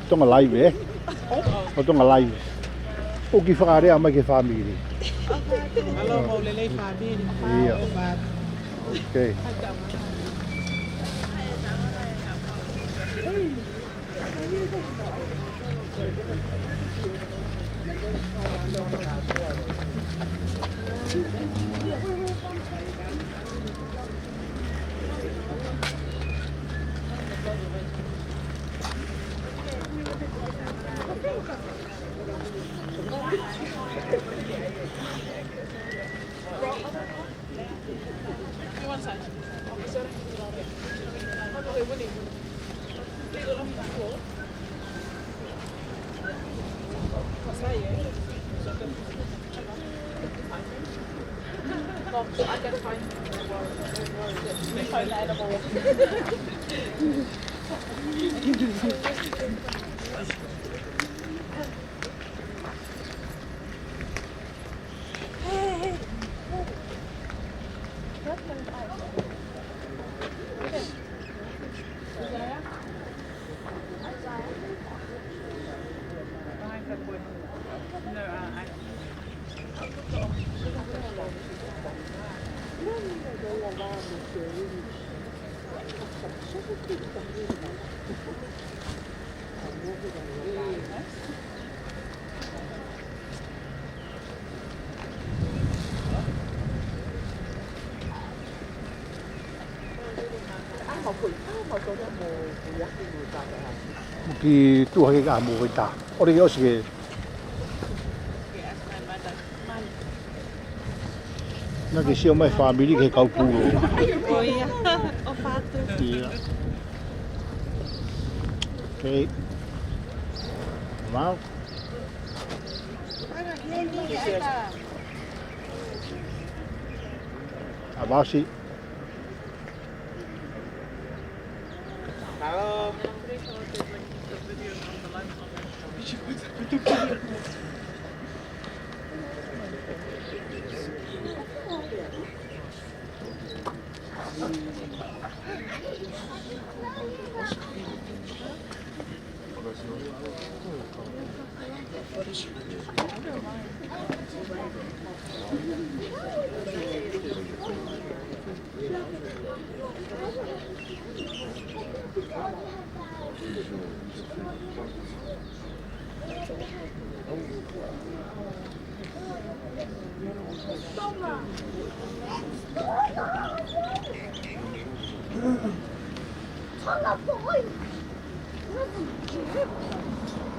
Tonga live eh? O tonga live. O ki whakarea mai ke whamiri. Alo mau lelei whamiri. Ia. Okay. Ki tuha ke ka mo ke ta. Ore ke osi ke. Na ke sio mai family ke kau pu. Oh iya, ho fatto. Iya. Okay. Mau. Abasi. Halo.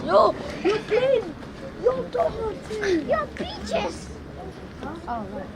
Yo, you're playing. You're talking. You're peaches. Oh, right.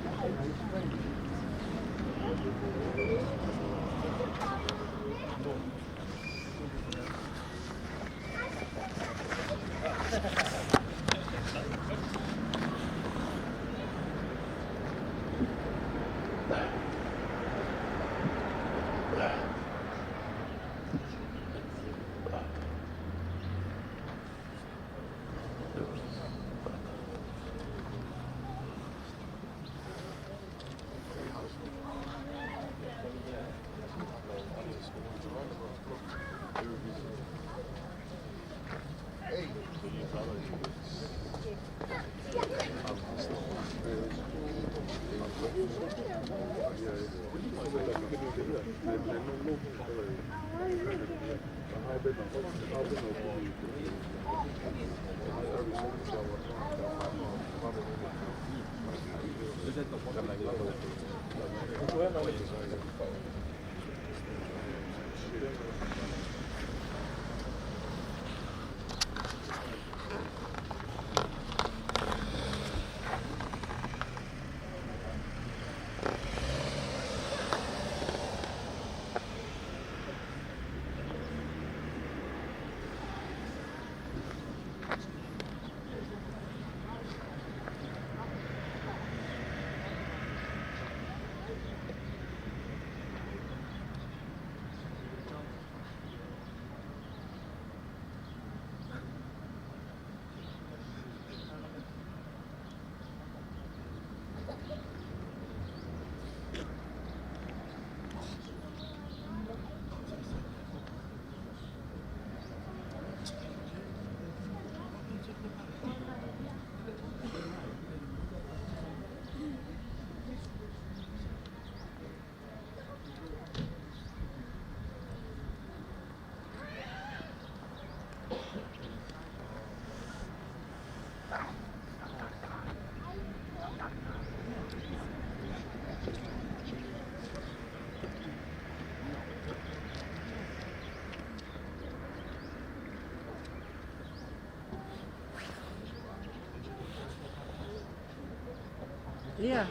Yeah.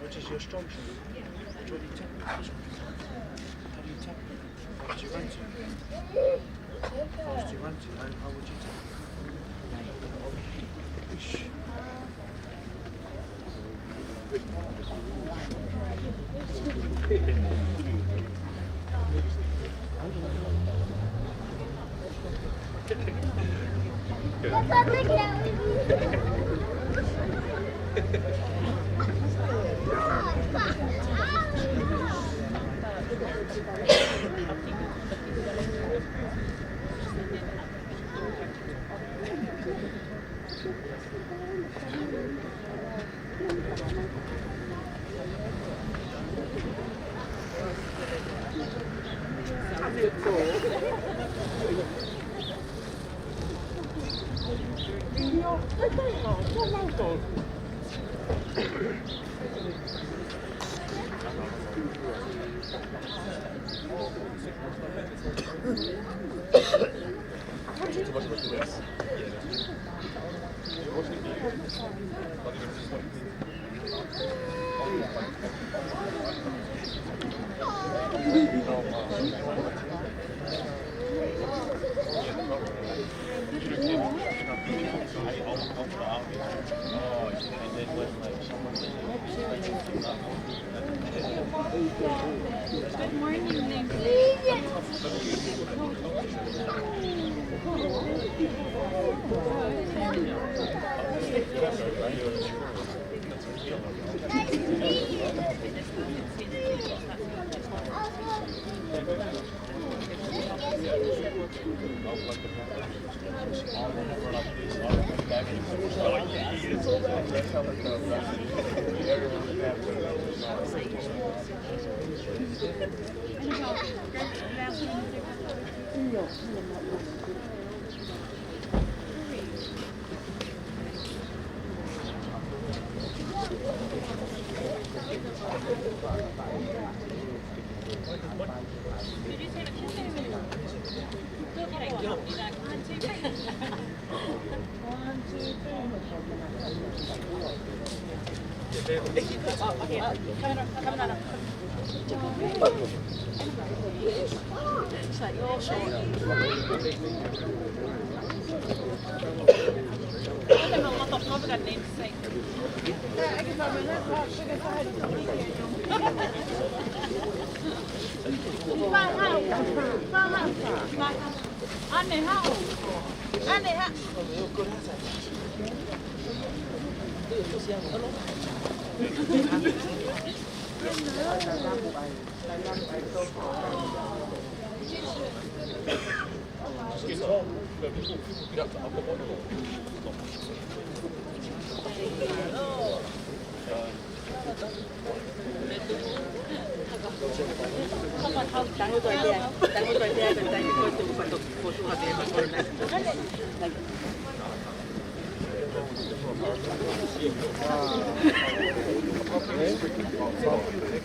Which is your strong suit? Which one do you tap? How do you tap? How would you run to? How would you run to? How would you tap? Good morning,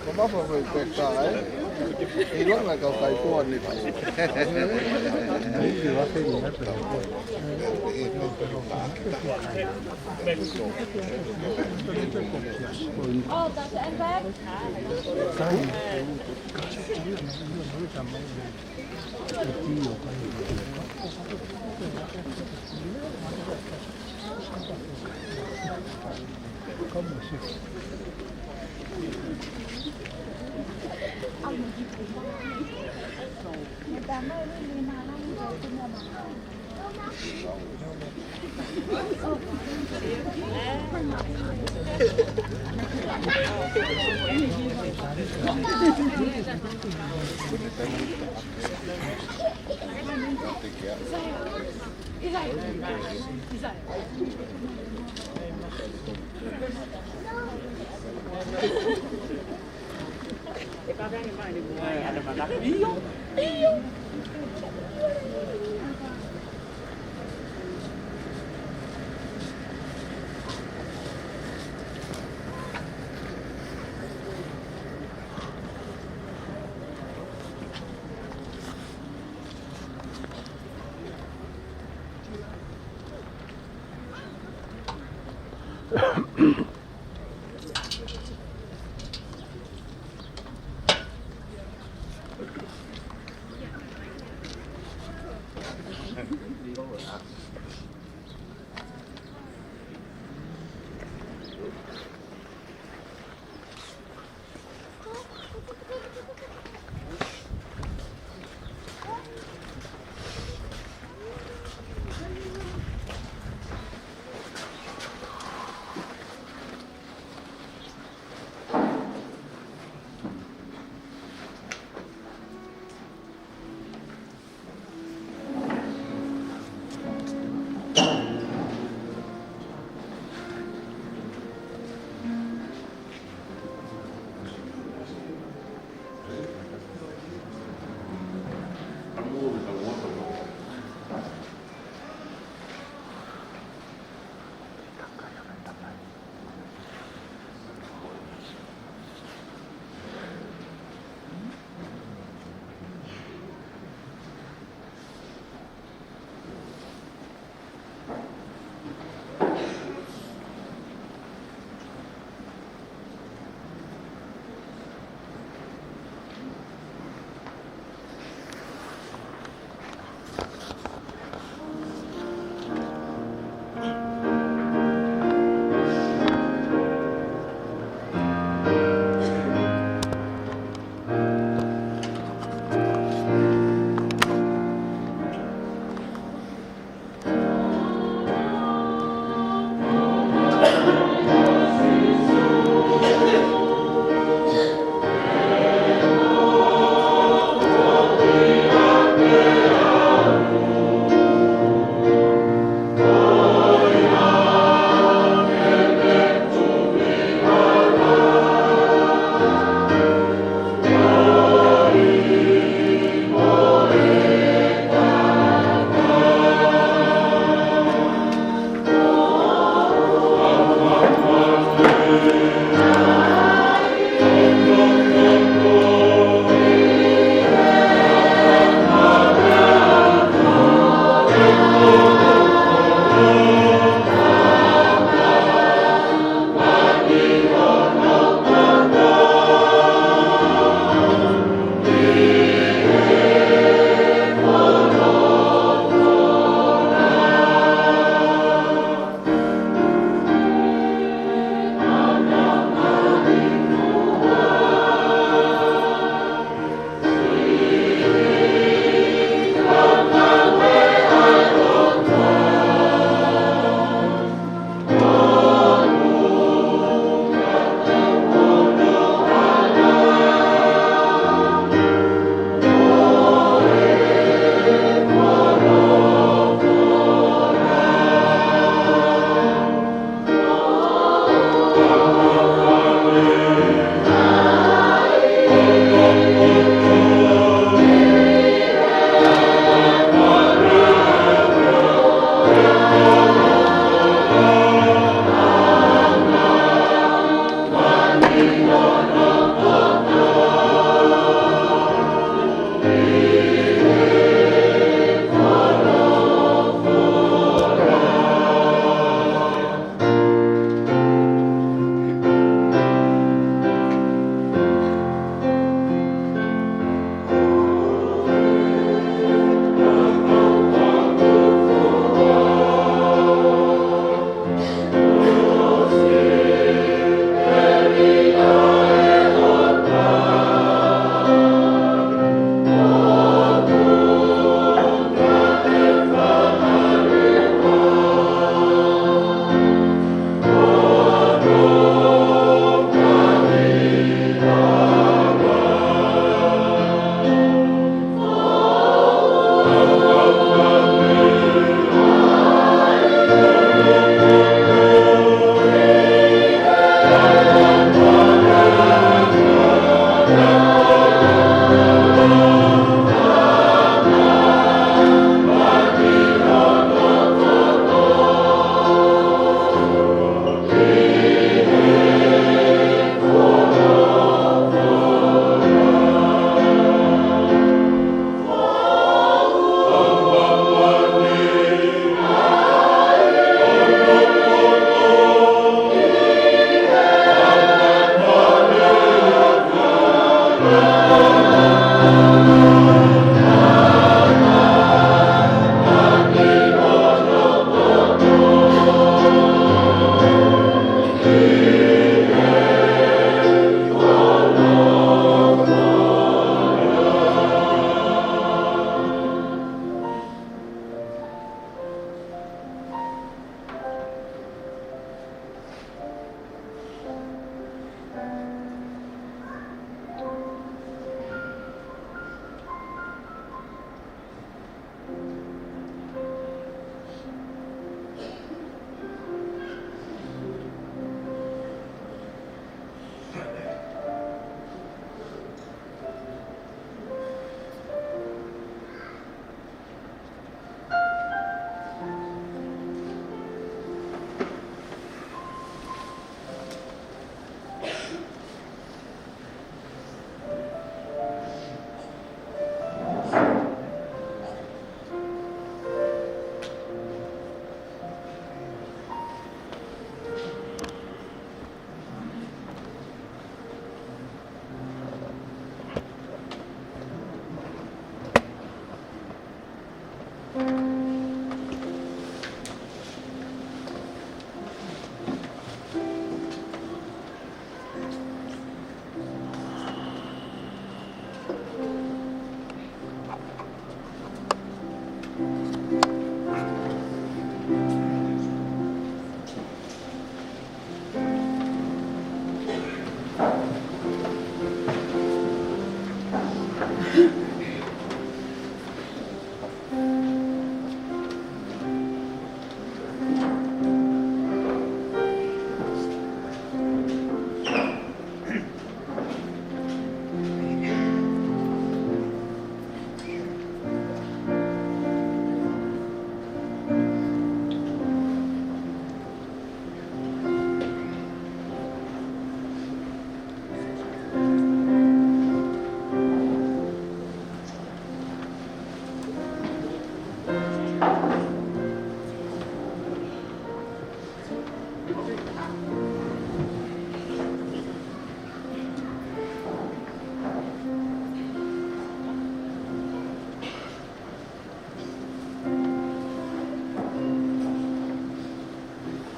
Có bắp vào phải quẹt trái. Thì lúc là cầu cày tuần thì phải. Đấy thì bác thấy gì hết rồi. that's the bag. Cái không mà xịt. Ada makan. Iyo.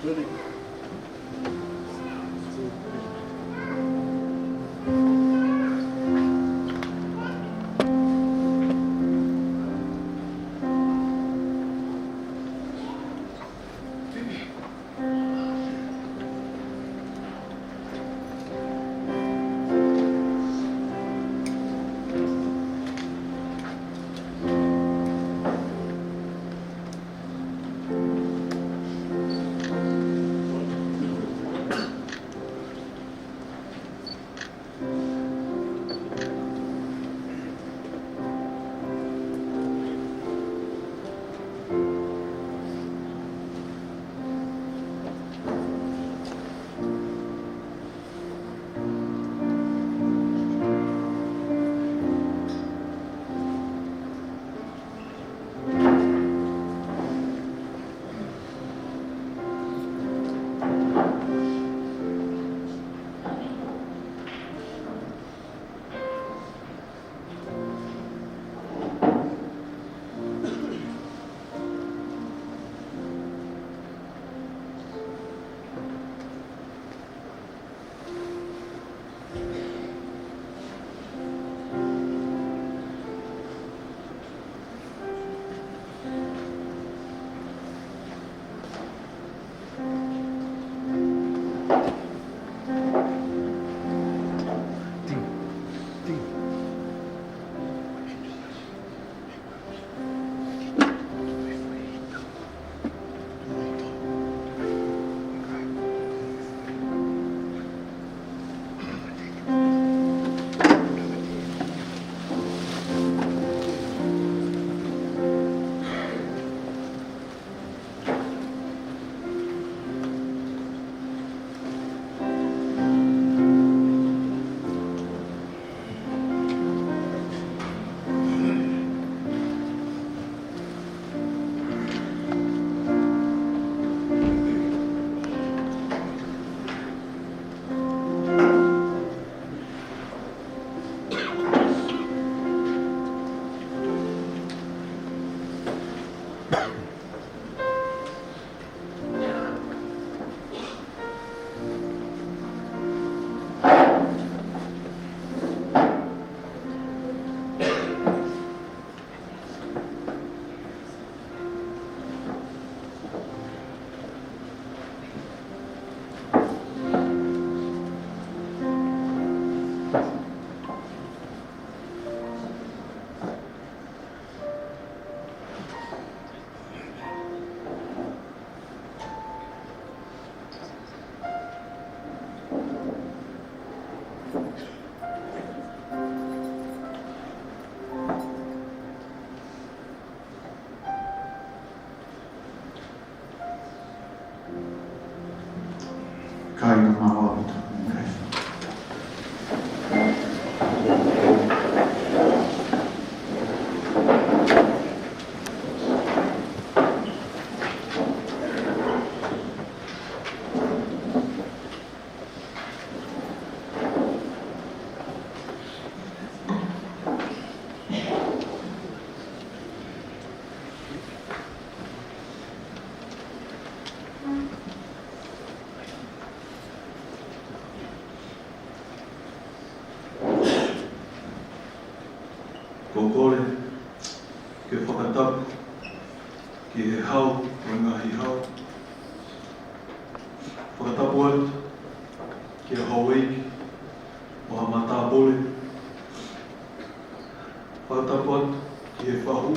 Ready? Ko kore, ke whakatapu, ki he hau, o ngahi hau. Whakatapu atu, ki he Hawaii, o ha matapole. Whakatapu atu, ki he whahu,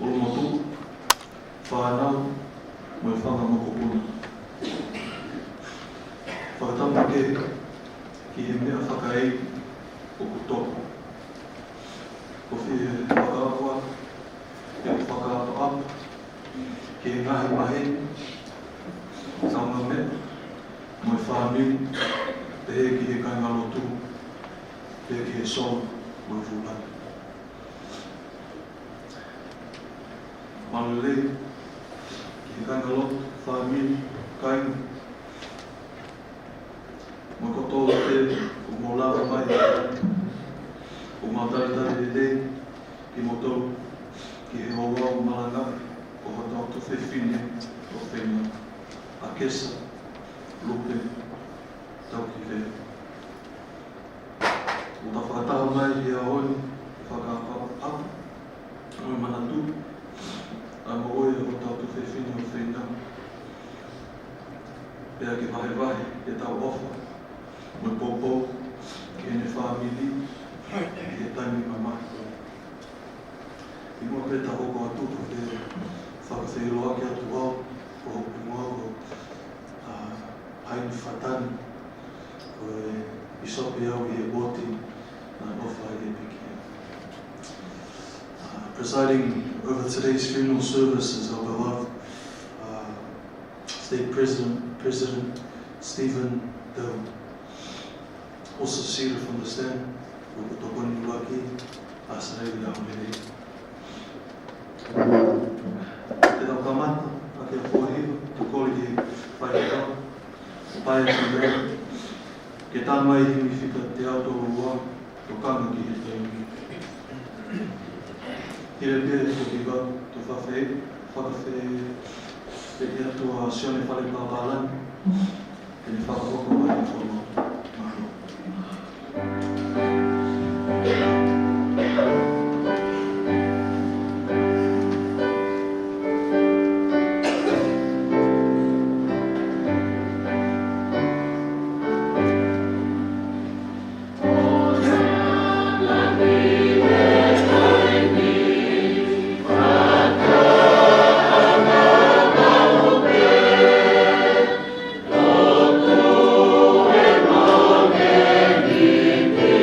o motu, whanau, mo e whanga mokopuna. Whakatapu ke, ki he mea Fakaeiki, o kutoku. Ko whie whakaapua, e whakaapo apu, ke ngahi mahe, saunga mea, mo e whāmiu, te he ki he kaingalo tū, te he ki he sou, mo e whulani. Malulei, ki he kaingalo, whāmiu, kainga, mo e kotoa te, o mo lava mai, o mātaritari e te, ki motou, ki he hoa o Malangai, o hatau to whewhine, o whenua, a Akesa, Lupe, Tauki'Uvea. O ta whakataha mai i a oi, whakapapa, oi manatu, a mo oi o tau tu whewhine o whenau. Pea ke vahe e tau ofa, mo popo, ke ene whamili, ke taimi mamai. I mua peta hoko atu ko te whakawhiroa ki atu au, ko hoku mua ko haini whatani, ko e isopi au i e boti, na ofa i e piki. Presiding over today's funeral service is our beloved State President Stephen Dale. Also seated from the stand, with the Toponi Waki, Asarei Laumere. Te rau kamata, a ke apohiwa, te kore ki whaikau, pai e ki rau, ke tā mai himi whika te autoro ua, to kanga ki he teimi. Hire pere ko ki wau, to whakawhe e atu a sione whare pāpālani, e ni whakahoko mai e whoro. Mahalo. Thank you.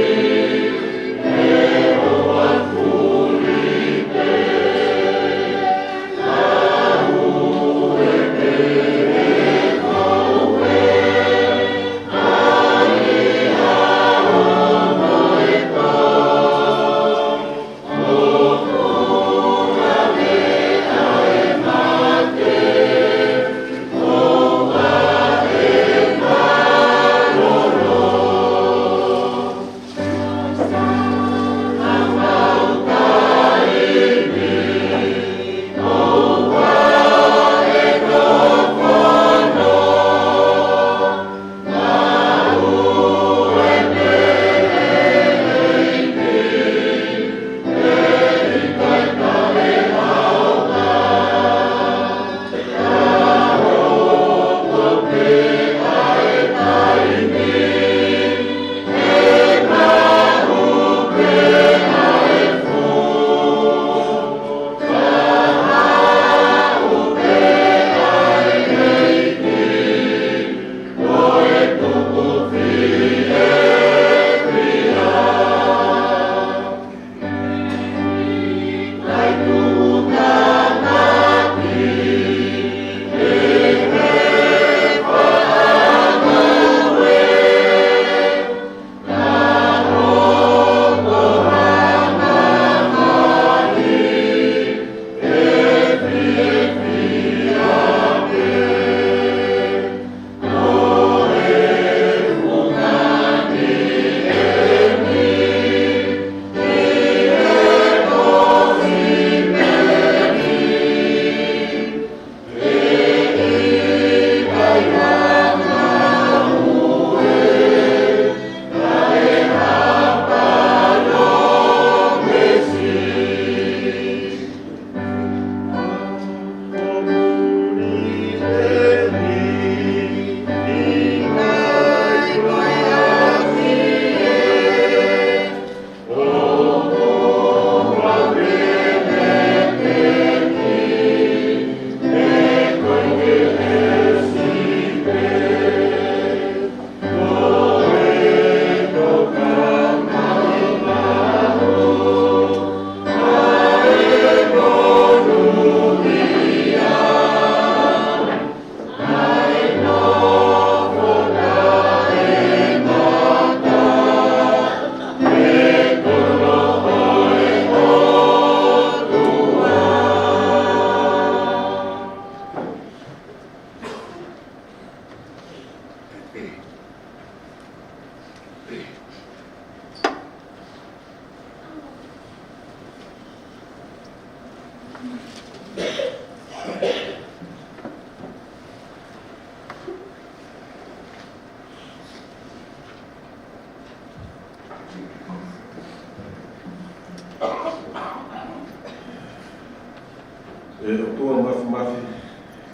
o tua mafi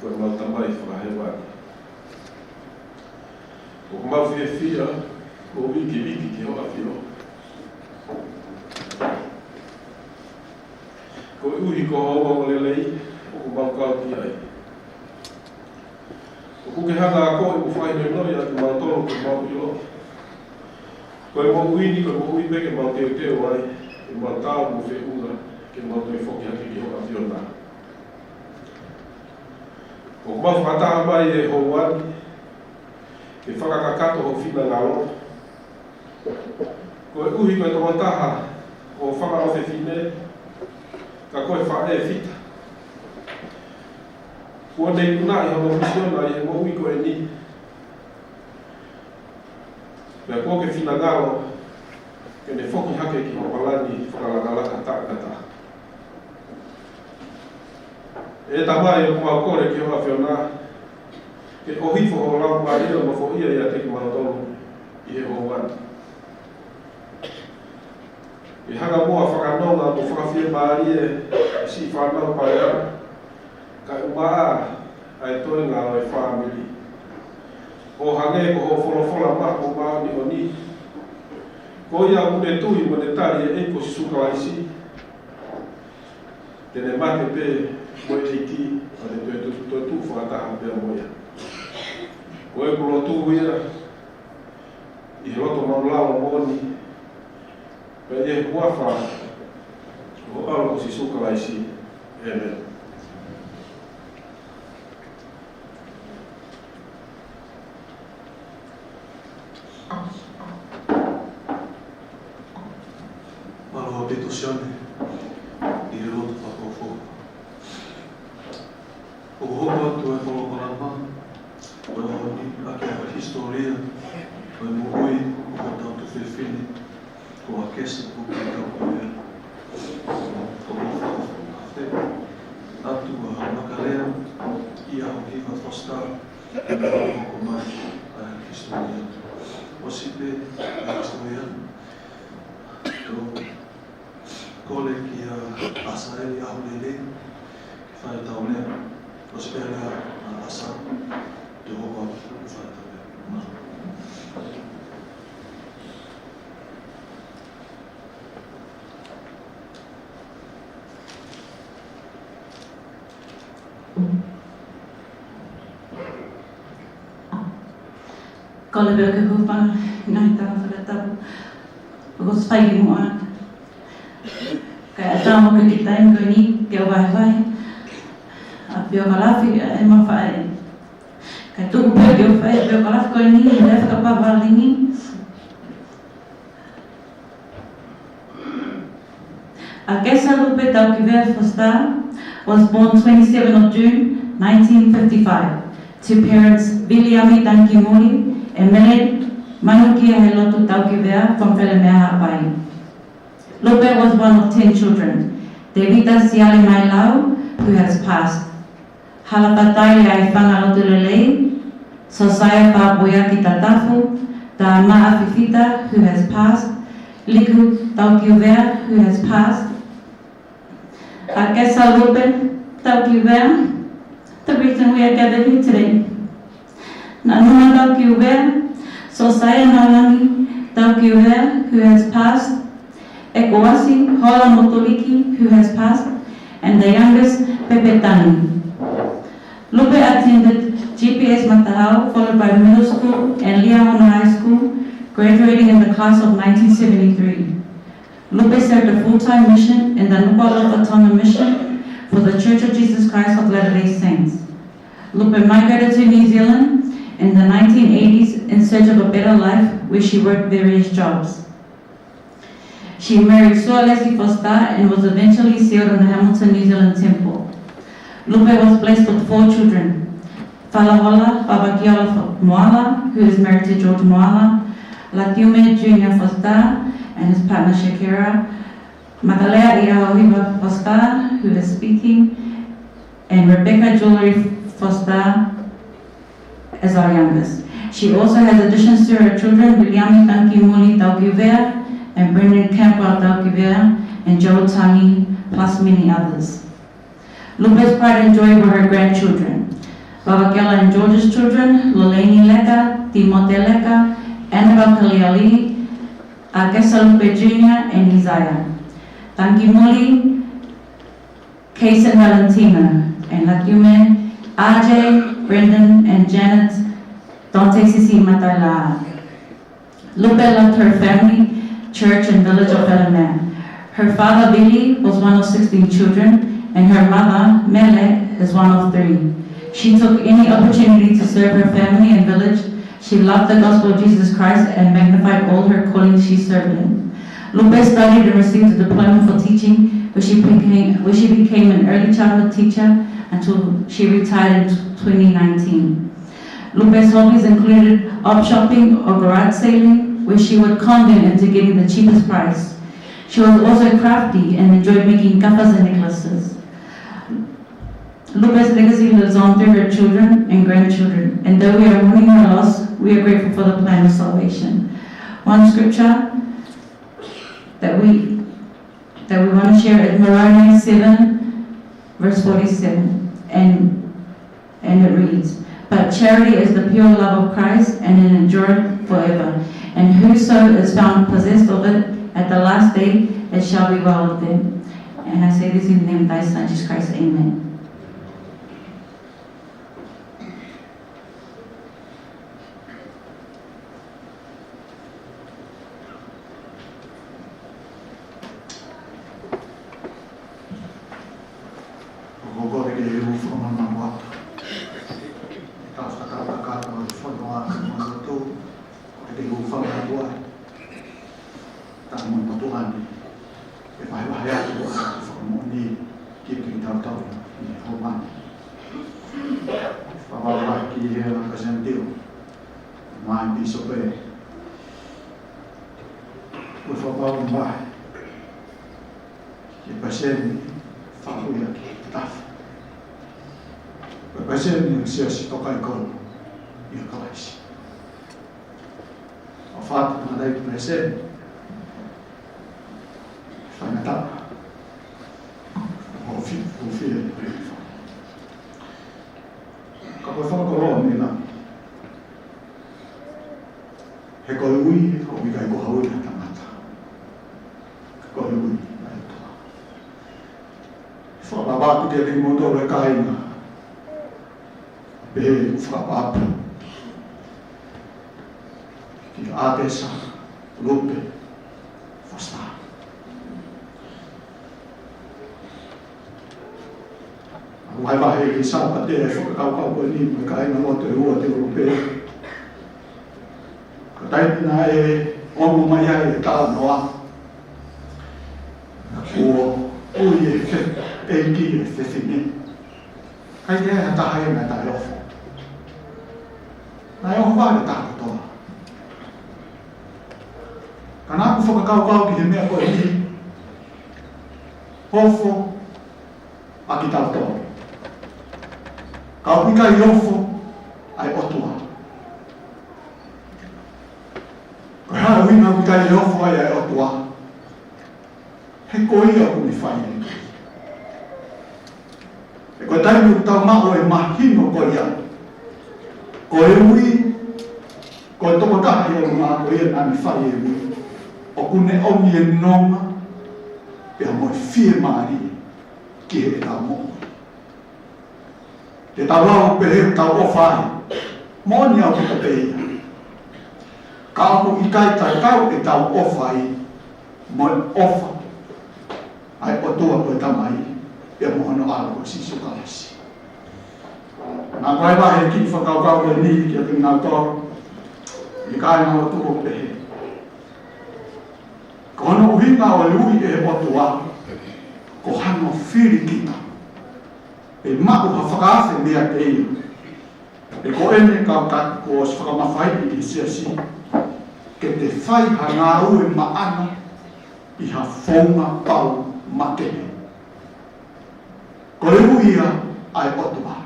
koe mau tamai whakahewani. O mau whia o wiki ki hoa whio. Ko uhi ko hoa o lelei o mau kau ki ai. O kuke hanga a koe u whai noi atu mau tolo ko mau ilo. Koe mau uini, koe mau ui peke mau teo ai, e mau tau mo whi unga, ke mau tui whoki haki ki hoa whio nā. O mau whataha mai e houani, e whakakakato ho whina ngaro. Koe uhi koe tō taha o whakaofe whine, ka koe whae whita. Kua nei kuna i hono misiona i e mo ui koe ni. Mea kua ke whina ngaro, ke ne whoki hake ki ho palani whakalakalaka tākata. E tamai o kumau kore ki hoa whiona, ke ohifo ho lau maria ma fo ia ia te ki maratonu i he houani. E hanga moa whakanonga mo whakawhia maria si whanau paea, ka umaa ai toi ngā oi whamiri. O hange ko ho wholofola mako maoni o ni. Ko ia une tui mo ne tari e eiko si sukalaisi. Tene mate pe mo e iti a te toi tu whakataha pia moia. Ko e kulo tu ia i he loto maulao moni. Pe e huafa o alko si sukalaisi. Amen. Aloha pito siane i he roto whakofo. O hoko atu e wholokorama, o e honi ake a historia, o e muhui o tautu whiwhini, ko Akesa ko ki Tauki'Uvea. O whakawhakawhakawhe, atu a makalea i a hiva Fosita, e me hoko mai a historia. O sipe a historia, kole ki a asaeli a hulele, ki whae taulea, o spelea a asa, te hoko atu ki whae taulea. Ko le bea ke hupana, ngai tanga whakatapu. O ko whaiki mua. Kai atama ke ki taim koe ni, ke o vai. A pio kalafi e ma whae. Kai tuku pio ke o whae, pio kalafi koe ni, e le whakapawalingi. Akesa Lupe Tauki'Uvea Fosita was born 27 of June 1955 to parents Viliami Tankimuli and Mele Manukia Helotu Tauki'Uvea from Felemea, Hawaii. Lupe was one of 10 children. Devita Siulai Mailau, who has passed. Halapatai Ai Whangalotu Lelei, Sosaya Papoyaki Tatafu, Tamaa Fifita, who has passed. Liku Tauki'Uvea, who has passed. Akesa Lupe Tauki'Uvea, the reason we are gathered here today. Nanuma Tauki'Uvea, Sosaya Nalani Tauki'Uvea, who has passed. Ekoasi Hola Motoliki, who has passed. And the youngest, Pepe Tani. Lupe attended GPS Matahao, followed by middle school and Liahona High School, graduating in the class of 1973. Lupe served a full-time mission in the Nuku'alofa Mission for the Church of Jesus Christ of Latter-day Saints. Lupe migrated to New Zealand in the 1980s in search of a better life, where she worked various jobs. She married Siulai Fosita and was eventually sealed in the Hamilton, New Zealand temple. Lupe was blessed with 4 children. Falahola Babakiola Moala, who is married to George Moala, Latiume Jr. Fosita and his partner Shakira, Makalea Iahohiva Fosita, who is speaking, and Rebecca Jewelry Fosita as our youngest. She also has additions to her children, Viliami Tankimuli Tauki'Uvea and Brendan Campbell Tauki'Uvea and Joe Tangi, plus many others. Lupe's pride and joy were her grandchildren. Babakela and George's children, Lolani Leka, Timote Leka, Annabelle Kaliali, Akesa Lupe Jr., and Isaiah. Tankimoli, Case and Valentina, and Lakume, RJ, Brendan, and Janet, Dante Sisi Matala. Lupe loved her family, church, and village of Felemea. Her father, Billy, was one of 16 children, and her mother, Mele, is one of 3. She took any opportunity to serve her family and village. She loved the gospel of Jesus Christ and magnified all her callings she served in. Lupe studied and received a diploma for teaching, where she became an early childhood teacher until she retired in 2019. Lupe's hobbies included op shopping or garage sailing, where she would con them into getting the cheapest price. She was also crafty and enjoyed making kapas and necklaces. Lupe's legacy lives on through her children and grandchildren, and though we are mourning her loss, we are grateful for the plan of salvation. One scripture that we want to share is Malangai 7, verse 47, and it reads, "But charity is the pure love of Christ, and it endureth forever. And whoso is found possessed of it at the last day, it shall be well with them." And I say this in the name of thy Son, Jesus Christ. Amen. Akesa, Lupe, Fosita. Vai vai sa pa te kau ni kai na mo te rua te Lupe. Ka tai na o mo mai ai ta noa. O ye ke ki se fini. Kai te ta hai na ta yo. Na yo va ta to. Kana ku whakakau ki he mea koe ni hofo a ki tau tō. Kau pika i hofo ai otua. Koe hara wina pika i hofo ai otua. He koe ia ku ni whai ni. E koe taimu tau mao e mahino koe ia. Koe ui, koe toko tahi o ngā koe ia nani whai e ui. O kune omi e nonga, pia moi fie maari ki he tau mo. Te tau lau pehe tau o whai, mōni au ki ta peia. Ka aku i kai tai kau e tau o whai, moi ofa. Ai o tua koe tamai, pia mohono alo sisu kalasi. Nā koe wahe ki whakau koe ni ki a te ngau toro, i kai ngau tuko pehe. Ko ono uhinga o lui e otua, ko hano whiri kita. E maku ha whakaafe mea te ia. E ko ene kau tak ko os whakamawhai i sia si. Ke te whai ha ngā ue maana i ha whaunga pau makene. Ko e uia ai otua.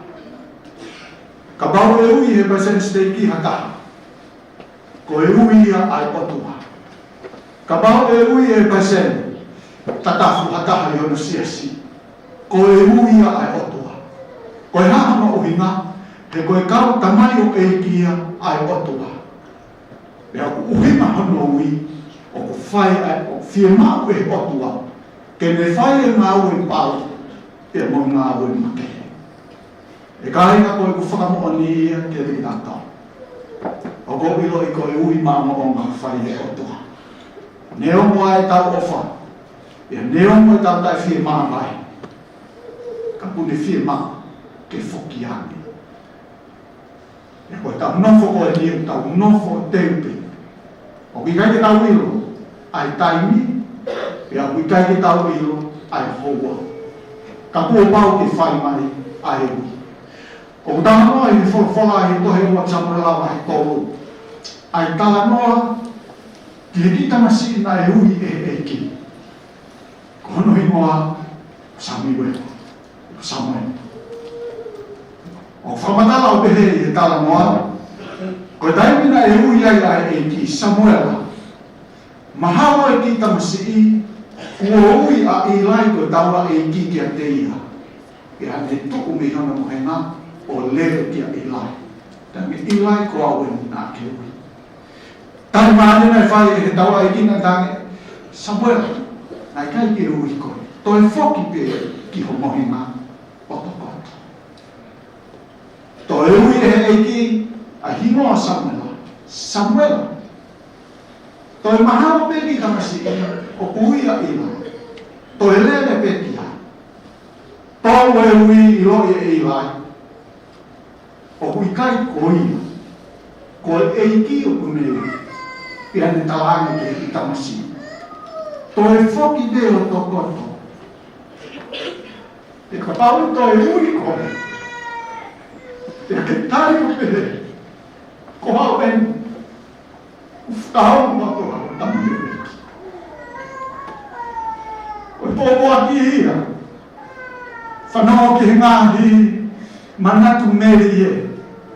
Ka bau e ui he pasen steki ha taha. Ko e uia ai otua. Ka bao e ui e pasen, tatafu hataha i ono siasi. Ko e ui a ai otua. Koe hama uhinga, he koe kau tamai o e kia ai otua. Pea uhima hono ui, o ku whai ai o whia mau e otua. Ke ne whai e ngā ue pau, e mo ngā ue make. E kāinga koe ku whakamoa ni ia ke riki tātau. O ko ilo i koe ui māma o ngā whai e otua. Neo moa e tau ofa, e neo moa e tau tai whia maa mai. Ka pune whia maa, ke whoki ane. E koe tau nofo koe ni u tau nofo tempe. O ki kai ke tau ilo, ai taimi, e a ki kai ke tau ilo, ai hoa. Ka kua pau ke whai mai, ai ui. O ku tanga noa i whola i tohe ua chamurelawa he tōru. Ai tala noa, ki he ki tamasi na e ui e ki. Kono i noa, samiwe, samoe. O whamatala o pehe i he tala noa, koe taimina e ui ai ai e ki Samuela. Mahawa e ki tamasi i, ua ui a i lai koe taura e ki kia te iha. E ane tuku mi hana mohenga, o leo kia i lai. Tangi i lai ko awe nā ke ui. Tani maane nei whai e he taura e kina tangi, Samuela, nai kai ke ui koe. Toi whoki pe ki ho mohenga, oto koto. Toi ui e he ki, a hinoa Samuela. Samuela. Toi mahawa pe ki kamasi i, o kuia i lai. Toi lele pe kia. Tau e ui i loi e i lai. O kui kai koia, ko eiki o kunei, pia ne talangi ke i tamasi. Toi whoki de o tō koto. E ka pau toi ui koe. E ke tai o pehe, ko hao eni, ufutahau mato hao tamu e eki. Ko tō aki ia, whanau ki ngāhi, manatu meri e.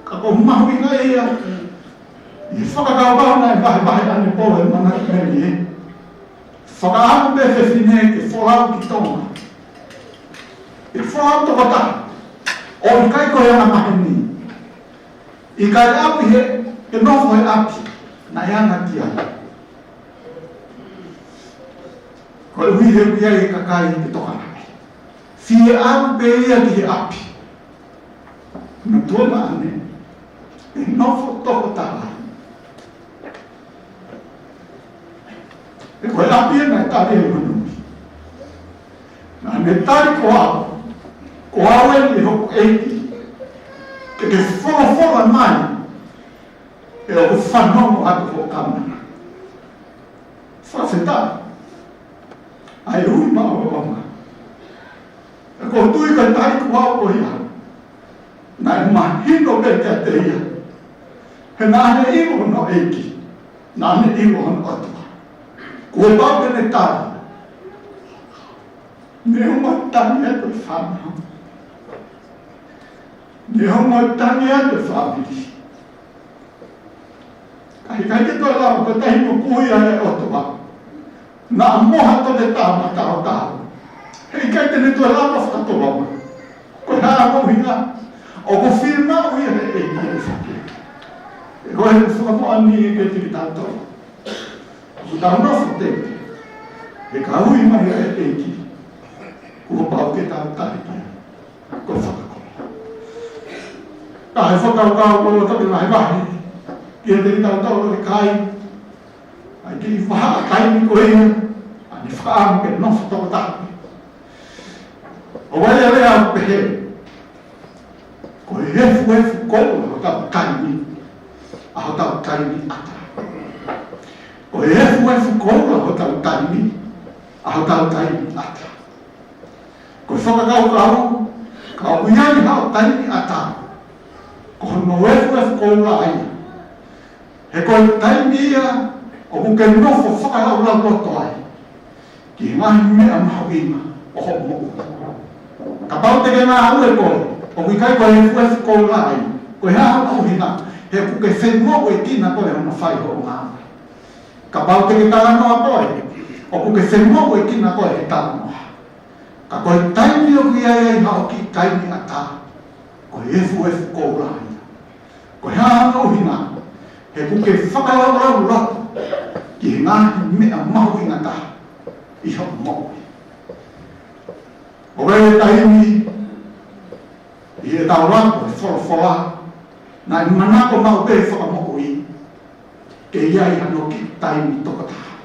Ka ko mahui nga ia, i whakakau nai bahe ane poe manatu meri e. Whakaamu pe whewhine ke wholau ki tonga. E wholau tokata, o i kai koe ana maheni. I kai api he, ke nofo he api, na iana ki ana. Koe hui he ui ai kakai ke tokana. Fie amu pe ia ki he api. Na tua maane, e nofo toko tawa. E koe api e nai tari e manui. Na ne tari ko au e ni hoku eiki, ke whola mai, e o ku whanongo atu ho kamana. Whawheta, ai hui mao o onga. E ko tui kai tari ko au o ia, nai mahino pe te te ia. He nāne iwo no eiki, nāne iwo no atua. Kua pau ne tari, ne hongo tangi atu whanau. Ne hongo tangi atu whamiri. Kai te toa lau ko tahi mo kui ai atua. Nā moha to te tāma tau tau. Hei kai te ne toa lau whakatoa. Ko hā mo hinga. O ko whirma ui e eiki e whake. E koe he whakamoa ni e ke tiki tātou. Ko tau nofo tepe. E ka hui mai e eiki. Kua pau ke tau tariki. Ko whakakoa. Ka he whakau ko tabi mai wahi. Kia tiki tātou e kai. Ai ki whaha kai ni koe ia. Ani whaamu ke nofo toko tāpi. O wai e rea pehe. Ko hefu koula ho tau kaini, a ho tau kaini ata. Ko hefu koula ho tau kaini, a ho tau kaini ata. Ko whakakau ka uiani hao kaini ata. Ko no hefu koula aina. He koe kaini ia, o kuke nofo whakahau lau roto ai. Ki ngahi mea maho ima, o ho mo. Ka pau te ngā hau e koe. O kui kai koe he fuefu kou lai, koe hea hau hina, he kuke whenua koe tina koe hana whai ho ngā. Ka pau te ke tala noa koe, o kuke whenua koe tina koe he tala noa. Ka koe taimi o ki ai hao ki taimi a tā, ko efu ko la ko ha no hina he ku ke whakalau la ki ngā mea mahu i ngā taha i ho mo o wei taimi i e tau rako e whorowhora na i manako mau pe whakamoku i ke iai hano ki taimi toko taha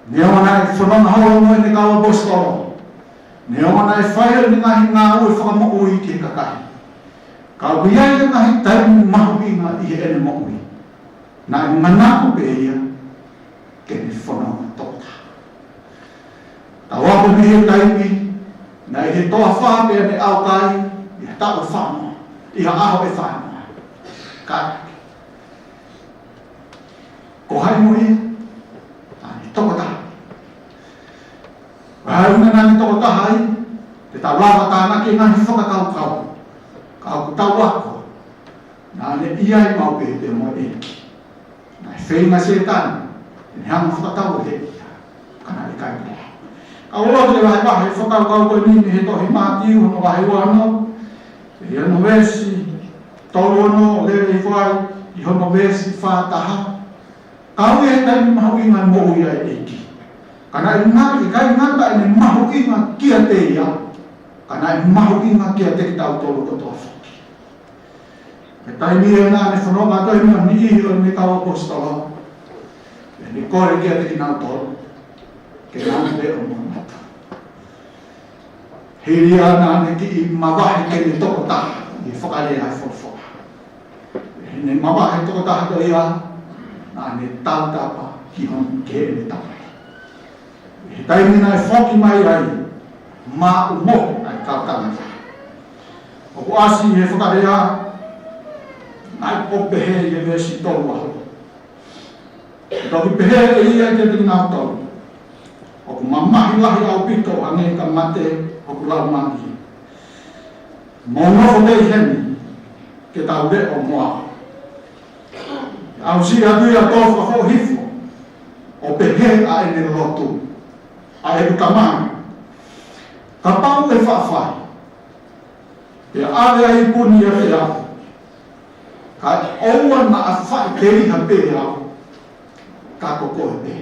ne ona e whanonga hawa mo e ne kawa bostoro ne ona e whaia ni ngahi ngā ue whakamoku i ki kakai ka wiai ngahi taimi mahu i ngā i e ne moku i na i manako pe ia ke ne whanonga toko taha tau ako ni he taimi na i he toa whāpea ne au kai i he tau whānoa i ha aho e whānoa kai ko hai mo ia ani toko taha wahai una nani toko taha ai te tau lawa tāna ki ngahi whakakau kau ku tau ako na ne iai mau pe te mo eki na e whenga setani e hanga whakatau he kana e kai pia ka olo te wahi wahi whakau kau koe nini he tohi mātiu hono wahi wano e hono wesi tolu ono o lewe i whai i hono wesi whātaha kau e taimi mahu inga mohu ia e eki kana i ngaki kai ngata e ne mahu inga kia te ia kana i mahu inga kia te ki tau tolu kotoa whoki e taimi e nā ne whanonga toi mua ni ihi o ne kau apostolo e ne kore kia te ki nau tolu ke nāne te o monata hiri ana ne ki i mawahi ke ne toko taha i whakare ai whorwhora e ne mawahi toko taha to ia nāne tau tapa ki hon ke e ne tapa e taimi nai whoki mai ai mā umohi ai kautanga o ku asi he whakare a nai popehe i e vesi tolu aho e toki pehe e ia i te tiki nau tolu o ku mamahi lahi au pito anei ka mate o ku lau mangi. Mō nofo tei hemi ke tau re o moa. Au si adui a tofa ho hifo o pehe a ene lotu a e utamani. Ka pau e whawhai e are ai puni e te au. Ka oua na a whai ke iha pe au ka koko e pe.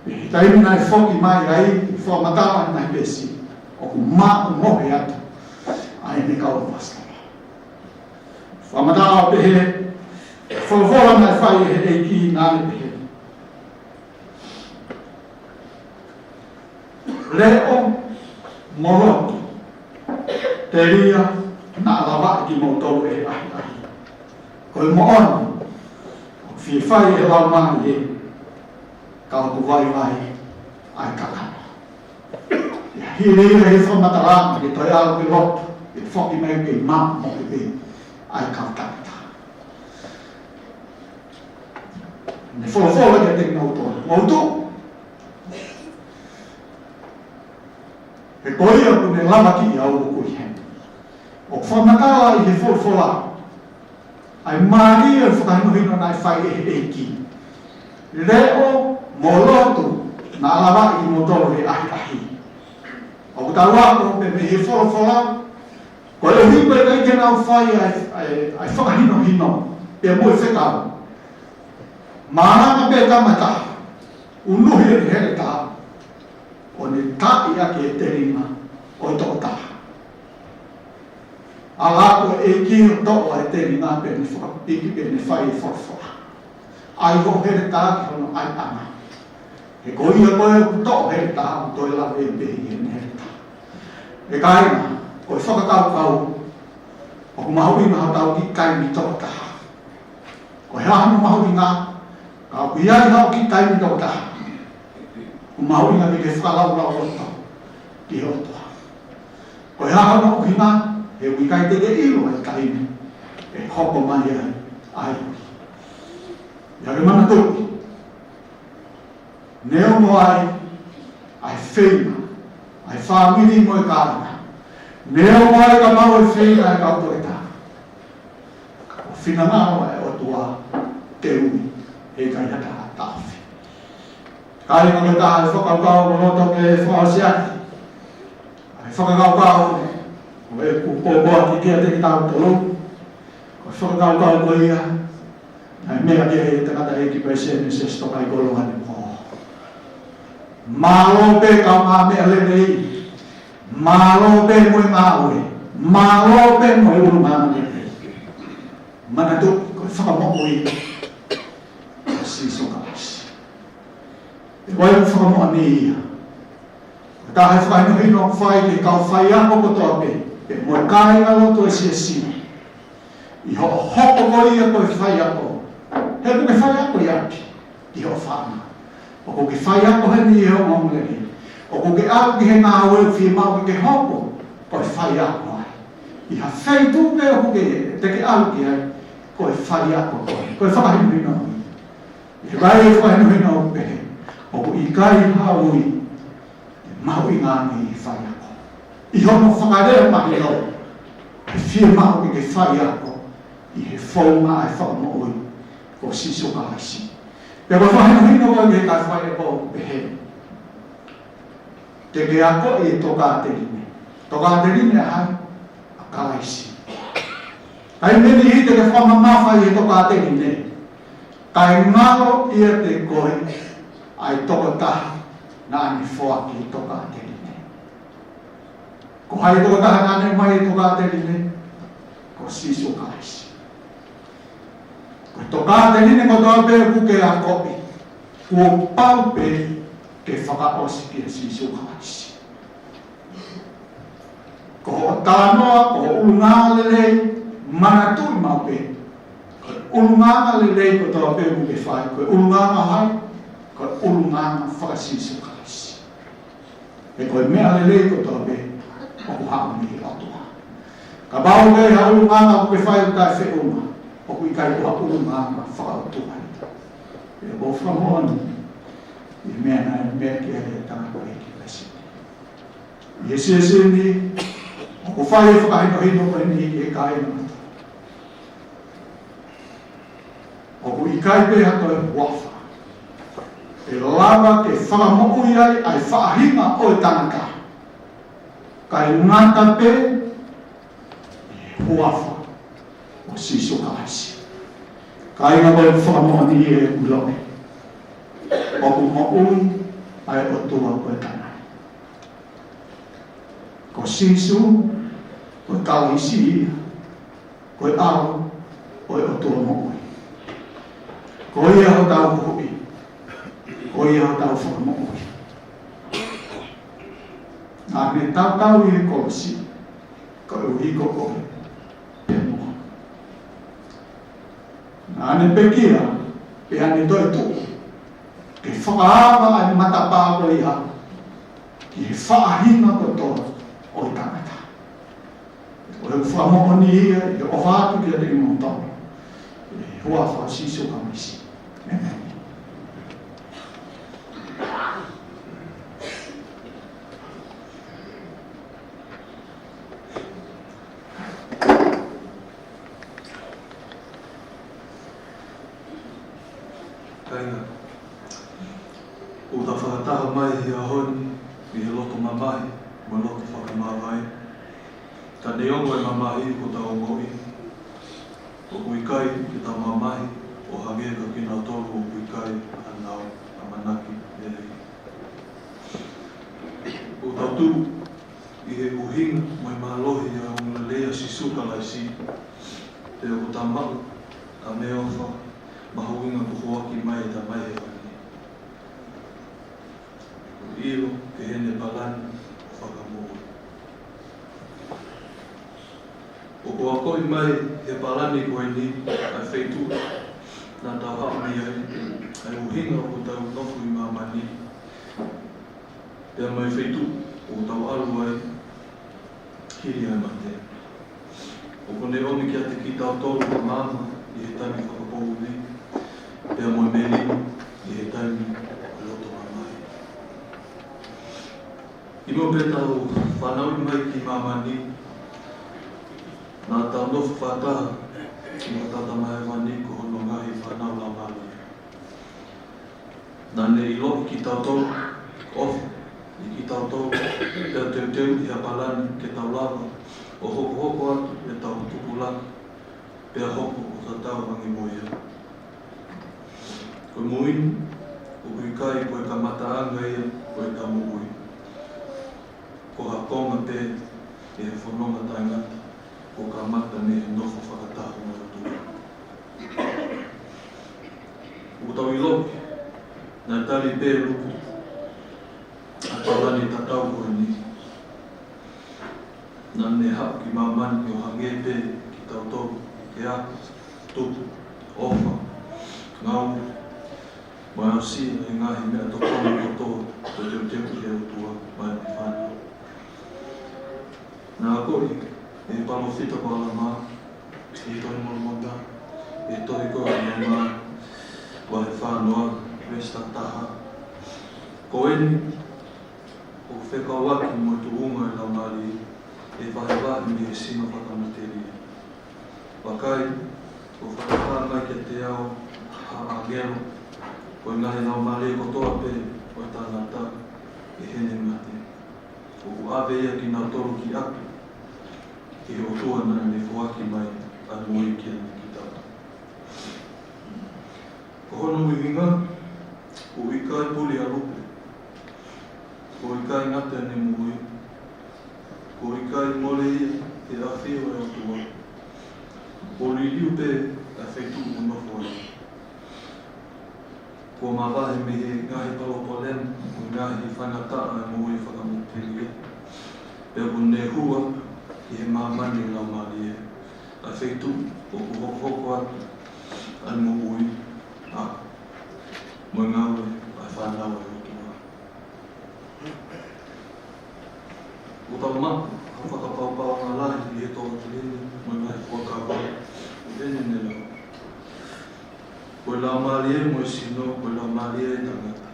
E taimi nai whoki mai ai, i whamatawa nai pesi, o ku mā o mohe atu, a e ne kaua pastara. Whamatawa pehe, whawhora nai whai e ki nāne pehe. Reo, morotu, te ria, nā lawa ki mōtou e ahi ahi. Koe mooni, o whi whai e lau mani e, kau ku vai vai ai kakana. Hi reira he whamataranga ki toi au ki lotu, i whoki mai ki mā mo ki pe ai kautangata. Ne wholofola ke te ngautora. Ngautu! He koia ku ne lama ki i au kui hen. O whamatala i he wholofola. Ai maria whakahinuhino nai whai e ki. Reo molotu na alawa i motoro he ahi ahi. O ku tau ako pe me he wholofola, ko e hipa e kai kena au whai ai whakahino hino, pe mui whekau. Maranga pe tamata, unuhi e here taha, o ne tai ake e te ringa, o i toko taha. Alako e ki o toko e te ringa pe ne whakapiki pe ne whai e wholofola. Ai ho here taha ki hono ai ana. E koia koe o kuto he taha o toi lawe e behi e ne taha. E kaina, o i whakakau kau, o ku mahui maha tau ki kaimi toko taha. Ko he ahanu mahui ngā, ka ku iai hao ki kaimi toko taha. Ku mahui ngā ni ke whakalau lau roto, ki hotoa. Ko he ahanu mahui ngā, he wikai te ke ilo e kaimi, e hoko mai ai, ai. Ia ke mana tuki. Neo mo ai whenga, ai whamiri mo e kārana. Neo mo ai ka mau e whenga e kauto e tā. O whina ngāo e o tua te ui, e kai hata tāwhi. Kai ngā me tā e whakaukau o roto ke whaasiaki. Ai whakakau o e kupoa ki kia te ki tau tolu, ko whakakau ko ia, ai mea kia e tangata e ki paisene se stokai kolonga ni ko. Malo pe ka ngā mea lelei, malo pe moe ngāwe, malo pe moe uru ngā lelei. Mana tu ko whakamoko i, ko siso ka isi. E wai u whakamoa ni ia. Ta hai whakainohino whai ke kau whai ako kotoa pe, e moe kāinga loto e si. I ho hoko ko ia koe whai ako. He kuke whai ako i api, i ho whana. O ko ke whai ako he ni e o maunere. O ko ke au ki he ngā weu whi mau ke hoko, koe whai ako ai. I ha whai tūpe o ko ke te ke au ki ai, koe whai ako koe. Koe whakahinuhino. I rai e whakahinuhino o pehe. O ko i kai haui, mau i ngāni i whai ako. I hono whakarea mahi lau. E whia mau ki ke whai ako, i he whaunga e whakamooi, ko siso ka haisi. Pea koe whahinahino koe ke kai whai ako pehe. Te ke ako i toka te rine. Toka te rine hai, a kalaisi. Kai meni hi te ke whamamawhai i toka te rine. Kai ngaro ia te koe, ai toko taha, nā ni whoaki i toka te rine. Ko hai toko taha nā ne mai i toka te rine, ko siso ka haisi. Ko toka te rine ko toa pe kuke a kopi, ko pau pe ke whakaosi ki a siso ka haisi. Ko o tānoa, ko ulungā lelei, mana tui mau pe. Ko ulungā lelei ko toa pe kuke whai, ko ulungā hai, ko ulunganga whakasiso ka haisi. E koe mea lelei ko toa pe, o ku hao ni atua. Ka bau kei ha ulunganga kuke whai o kai whiunga, o ku i kai kuha ulunganga whakautua. E o whamoani, i mea nai mea ki ere tangako e ki pesi. I e se ni, o ku whai e whakahino koe ni e kai na. O ku i kai pe hato e wafa. E lava ke whakamoku iai ai whaahinga o e tanaka. Kai ngata pe, e huafa o siso ka haisi. Kai ngā koe whakamoku ni e uloe. O ku mo'ui ai o tua koe tanai. Ko siso, koe kalaisi, koe ao, koe o tua mo'ui. Ko ia ho tau kuhui. Ko ia ho tau whakamo'ui. Nā me tau i kosi, ko uhiko koe, pe moa. Nā ne pekia, pe ane toi tuku, ke whakaama ai matapāko i ha, ki he whaahinga ko toa o i tangata. O he whakamo'o ni ia, i o whātu ki a te imontau, e hua whaasiso ka misi. Amen. Kainga, o ta whakataha mai he ahoni, i he loto mamahi, mo loto whakamawai. Ta neongo e mamahi ko ta ongoi, o kuikai ki ta mamahi, o hangeka ki nā tolu o kuikai anau a manaki ele. O tautu i he uhinga mai mahalohi a unga lea si suka laisi, te o ta mau, ta mea wha, mahuinga ku hoaki mai ta mai he wani. O ilo ke hene balani o whakamua. O ko akoi mai he balani koe ni ai wheitu, nā tau hao ni ai uhinga o tau nofu i mamani. Pea mai wheitu o tau alu ai hiri ai mate. O kone oni ki a te ki tau tolu ka mama i he tani whakapou ni. Pea moe meri i he tani o loto mamai. I mo pe tau whanau i mai ki mamani. Nā tau nofu whataha ki mo tata mai wani ko hono ngahi whanau la mali. Nā ne i loki ki tau tolu ofu I ki tau tau, pia teu i hapalani ke tau lava, o hoko atu e tau tupulana, pia hoko o ta tau rangi moia. Koe muini, o kui kai koe ka mataanga ia, koe ka muui. Ko hakonga te e he whanonga taingata, ko ka mata ne he nofo whakatahu na tua. O tau I loki, nā tari pē lupu, a taurani tatau koe ni. Nā ne hau ki mamani o hange pē ki tau tau, ke aku, tupu, ofa, ngau, mai au si e ngahi mea tokoni kotoa, to teu teku he o tua, mai ni whanau. Nā koi, e palofita ko ala maa, e toi molomonga, e toi ko ala maa, wa he whanoa, resta taha. Ko eni, o whekawaki mo tu unga e lau mari, e whahewahi me he sima whakamateri. Wakai, o whakawha ke te ao, ha agero, ko ngahi lau mari e kotoa pe, o tāngata, e hene ngate. O ave ia ki nā toru ki aku, ki o tuana me fuaki mai a mui ki ane ki tau. Ko hono uhinga, o ikai puli a Lupe, ko ikai ngate ane mui, ko ikai mole ia e a whio e o tua. Ko li Lupe a whaitu unofo ai. Ko mawahe me he ngahi palopolem, ko ngahi whangataa e mui whakamutiri. Pea ko ne hua, I he mamani lau mari e. A whaitu, o ku hoko atu, an mo ui, a mo ngawe, a whanau e o tua. O tau mapu, a whakapaupau ngā lahi I he tō tireni, mo ngai whakawa, o tene ne lau. Koe lau mari e mo e sino, koe lau mari e tangata.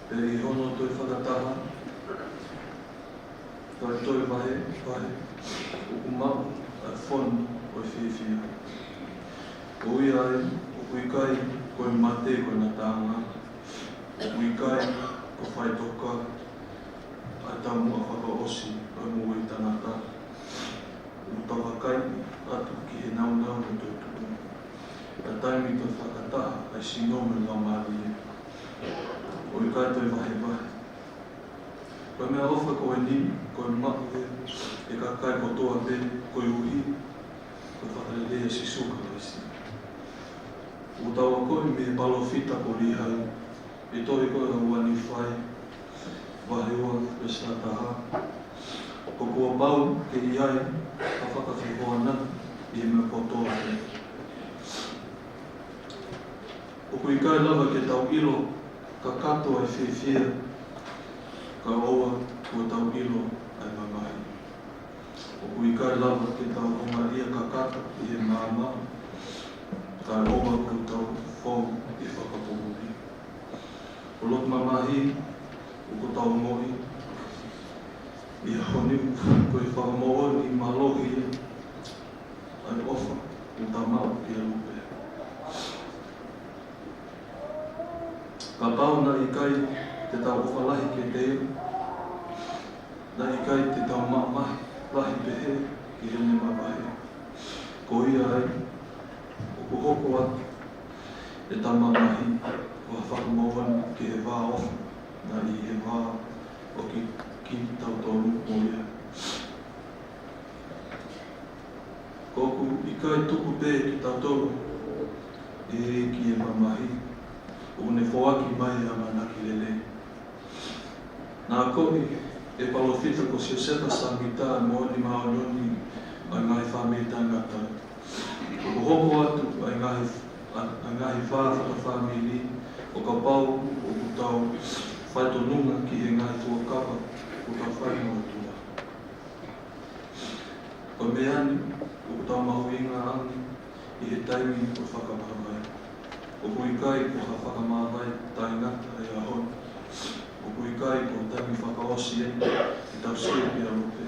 Pea I hono toi whakataha, kai toi wahe, o kumau, a whonu, o whiwhia. O ia ai, o kuikai, koe mate, koe na tānga. O kuikai, ko whai toka, a tamu a whakaosi, o mua I tanata. O tawakai, atu ki he naunau o tō tuku. A taimi toi whakataha, ai sino me lau mari e. O ikai toi wahe. Koe mea ofa koe ni, koe maku e ka kai kotoa pe, koe uhi, koe whakarele e sisuka isi. O taua koe me palofita ko lihau, e toi koe a wani whai, waheoa e sataha. Ko kua pau ke iai, a whakawhihoana, I me kotoa pe. O kui kai lava ke tau ilo, ka katoa e whiwhia, ka oa kua tau ilo ai mamahi. O kui kai lava ke tau honga ia ka kata I he māma, ka oa kua tau whau I whakapohuri. O lot mamahi, o kua tau mohi, I honi koe whakamoa I malohi ia, ai ofa o tamau ki a Lupe. Ka pau na ikai te tau ofa lahi ke te iu, na ikai te tau mahi, lahi pehe ki hene mawahe. Ko ia ai, o ku hoko atu, e tau mahi, o a whakamauani ki he wā ofa, na I he wā o ki tau tonu o ia. Ko ku ikai tuku pē ki tau tonu, e ki e mamahi, o ne whoaki mai a manaki lele. Nā kohi, e palofita ko sioseta samita e moani maononi ai ngai whame tangata. O hoko atu ai ngahi whāwhaka whamili, o ka pau o ku tau whaitonunga ki he ngai tua kapa, o ka whainga o tua. Ko meani, o ku tau mahuinga angi, I he taimi o whakamahawai. O kuikai ko ha whakamāwai taingata e a honi. O kuikai ko taimi whakaosi e I tau skepi a Lupe.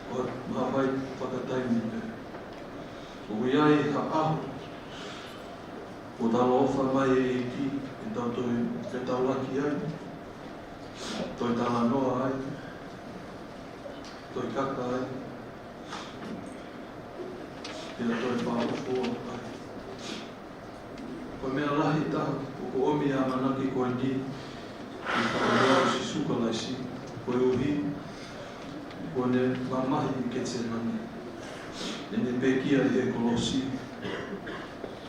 O mawai whakataimi pe. O kuiai ha aho. O talo ofa mai e ki e tau toi whetaulaki ai. toi tala noa ai, toi kaka ai, ia toi pāpua ai. Koe mea lahi taha, ko omi a manaki koe ni, i whakamea si suka laisi, koe uhi, koe ne mamahi i ketse mani. E ne pekia i he kolosi,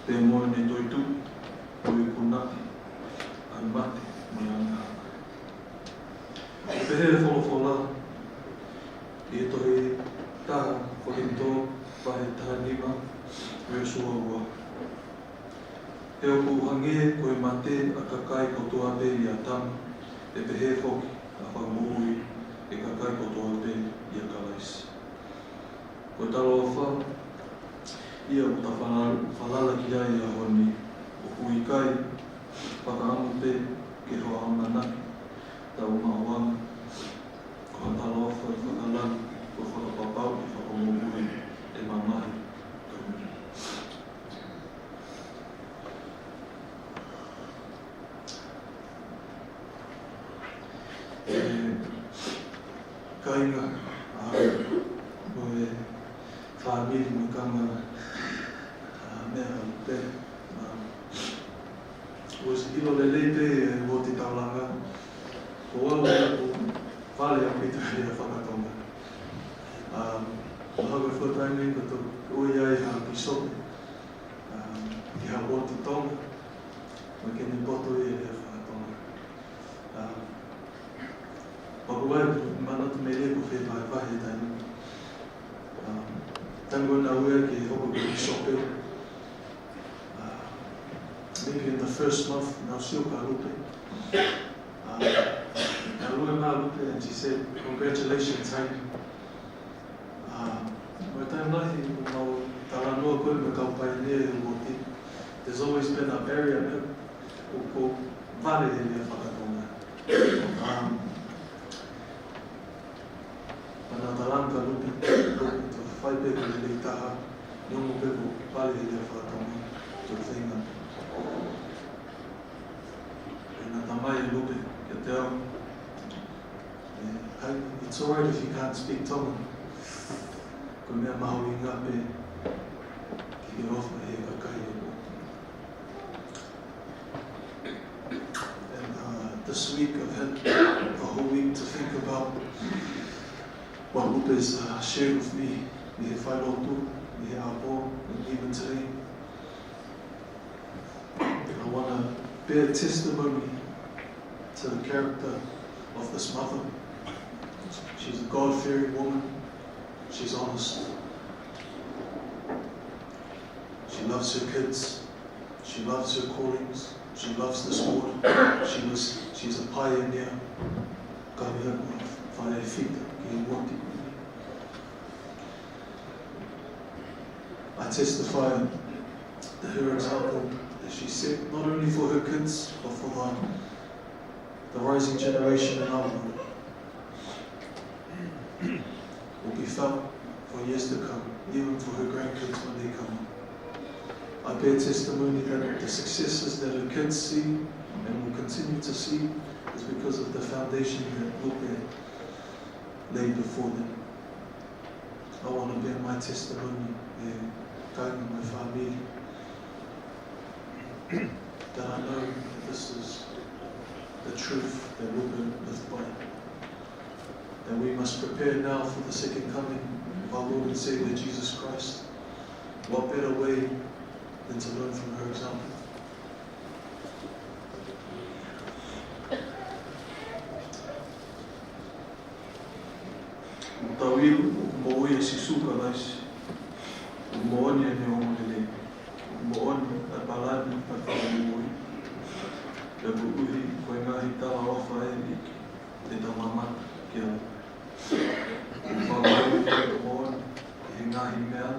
te moe ne toitu, koe kunaki, ai mate, mai anga. O pehe wholofola, i e tohi taha, whakito, pahe taha nima, me sua ua. He o puhange koe mate a kakai kotoa te i a tama, e pehe whoki a whakamohui e kakai kotoa te i a kalaisi. Koe talo a wha, ia o ta whalala ki ai a honi, o hui kai, whakaamu te ke hoa amanaki, tau mawanga, ko talo a wha i whakalani, ko whakapapau i whakamohui e mamahi. Kainga, moe whaamiri me kanga mea Lupe. Oes ilo lelepe o te taulanga, ko au o whale a pita hea whakatonga. Mahaga whatainga ka tō oi ai ha pisope, ki ha o te tonga, ma kene poto e hea whakatonga. Pakuai, mana tu mele ko whi vai vai tainu. Tango na ua ki hoko ki sope. Maybe in the first month, now siuka Lupe. Na ua ma Lupe, and she said, congratulations, tainu. Mai tainu nahi, mau talanoa koe me kau painea e uoti. There's always been a barrier ko vale he mea whakatonga. Ana talanga Lupe, to whai pepe le taha, niongo pepo pale he lea whakatonga, to whenga. E nā tamai Lupe, kia te au. It's alright if you can't speak Tongan. Ko mea maho i ngā pe, ki he ofa he kakai e mo. And this week I've had the whole week to think about what Lupe has shared with me, me he whairotu, me he apo, and even today. And I want to bear testimony to the character of this mother. She's a God-fearing woman. She's honest. She loves her kids. She loves her callings. She loves this Lord. She's a pioneer. I testify to her example that she set not only for her kids, but for the rising generation in our world. Will be felt for years to come, even for her grandkids when they come. I bear testimony that the successes that her kids see and will continue to see is because of the foundation that Lupe laid before them. I want to bear my testimony and guide my family that I know that this is the truth that Lupe lived by. That we must prepare now for the second coming of our Lord and Savior Jesus Christ. What better way than to learn from her example? Tauiru, mo'oi e sisuka laisi. Mo'oni e me omolele. Mo'oni a palani a whakamoi. E buuhi koe ngahi tawa ofa e iki. Te tamamata ki au. Whawai te mo'oni e ngahi mea.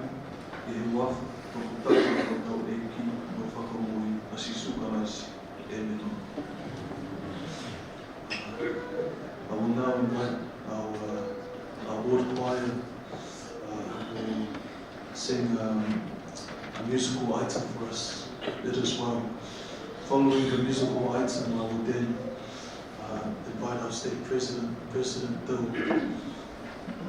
E he wafa toko taka o tau e ki no whakamoi a sisuka laisi e me no. I will now invite our ward choir will sing a musical item for us. It is well. Following the musical item, I will then invite our state president, President Bill,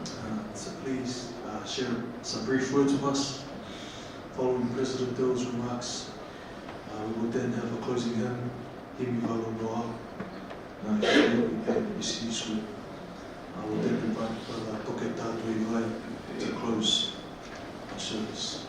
to please share some brief words with us. Following President Bill's remarks, we will then have a closing hymn, Himi Valo Noa. I will then invite Brother Tauki'Uvea to close our service.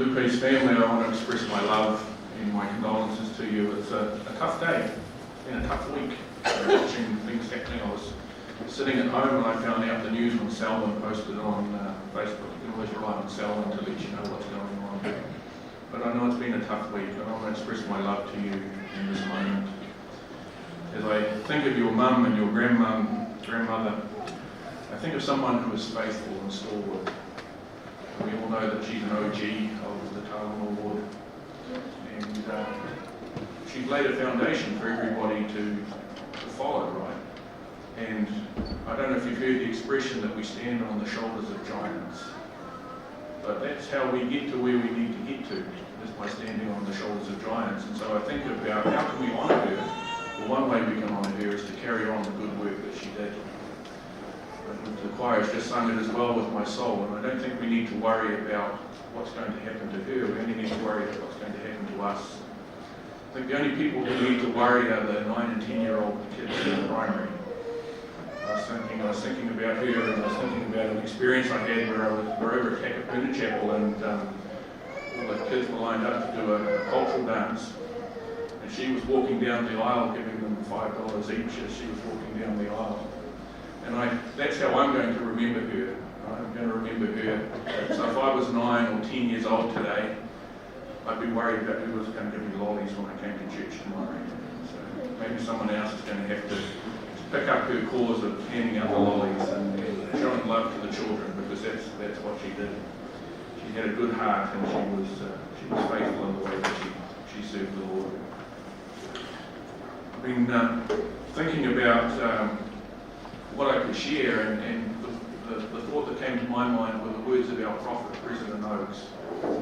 Lupe's family, I want to express my love and my condolences to you. It's a tough day and a tough week. Watching things happening. I was sitting at home and I found out the news when Selwyn posted on Facebook. You can always rely on Selwyn to let you know what's going on. But I know it's been a tough week, and I want to express my love to you in this moment. As I think of your mum and your grandmother, I think of someone who is faithful and stalwart. We all know that she's an OG of the Tauki'Uvea Award, and she's laid a foundation for everybody to follow, right? And I don't know if you've heard the expression that we stand on the shoulders of giants, but that's how we get to where we need to get to, is by standing on the shoulders of giants. And so I think about how can we honour her? Well, one way we can honour her is to carry on the good work that she did. The choir has just sung it as well with my soul, and I don't think we need to worry about what's going to happen to her. We only need to worry about what's going to happen to us. I think the only people who need to worry are the 9 and 10-year-old kids in the primary. I was thinking about her, and I was thinking about an experience I had where we're over at Takapuna Chapel, and all the kids were lined up to do a cultural dance, and she was walking down the aisle giving them $5 each as she was walking down the aisle. And that's how I'm going to remember her. I'm going to remember her. So if I was 9 or 10 years old today, I'd be worried about who was going to give me lollies when I came to church tomorrow. So maybe someone else is going to have to pick up her cause of handing out the lollies and showing love to the children, because that's what she did. She had a good heart, and she was faithful in the way that she served the Lord. I've been thinking about what I could share, and the thought that came to my mind were the words of our prophet, President Oakes.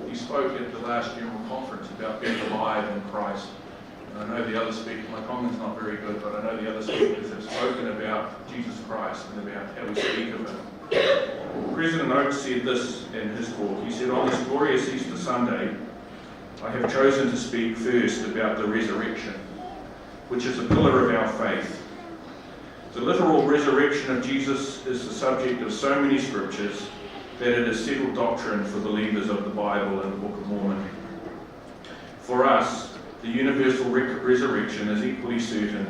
He spoke at the last General Conference about being alive in Christ. And I know the other speakers, my comment's not very good, but I know the other speakers have spoken about Jesus Christ and about how we speak of him. President Oakes said this in his talk. He said, "On this glorious Easter Sunday, I have chosen to speak first about the resurrection, which is a pillar of our faith. The literal resurrection of Jesus is the subject of so many scriptures that it is settled doctrine for believers of the Bible and the Book of Mormon. For us, the universal resurrection is equally certain,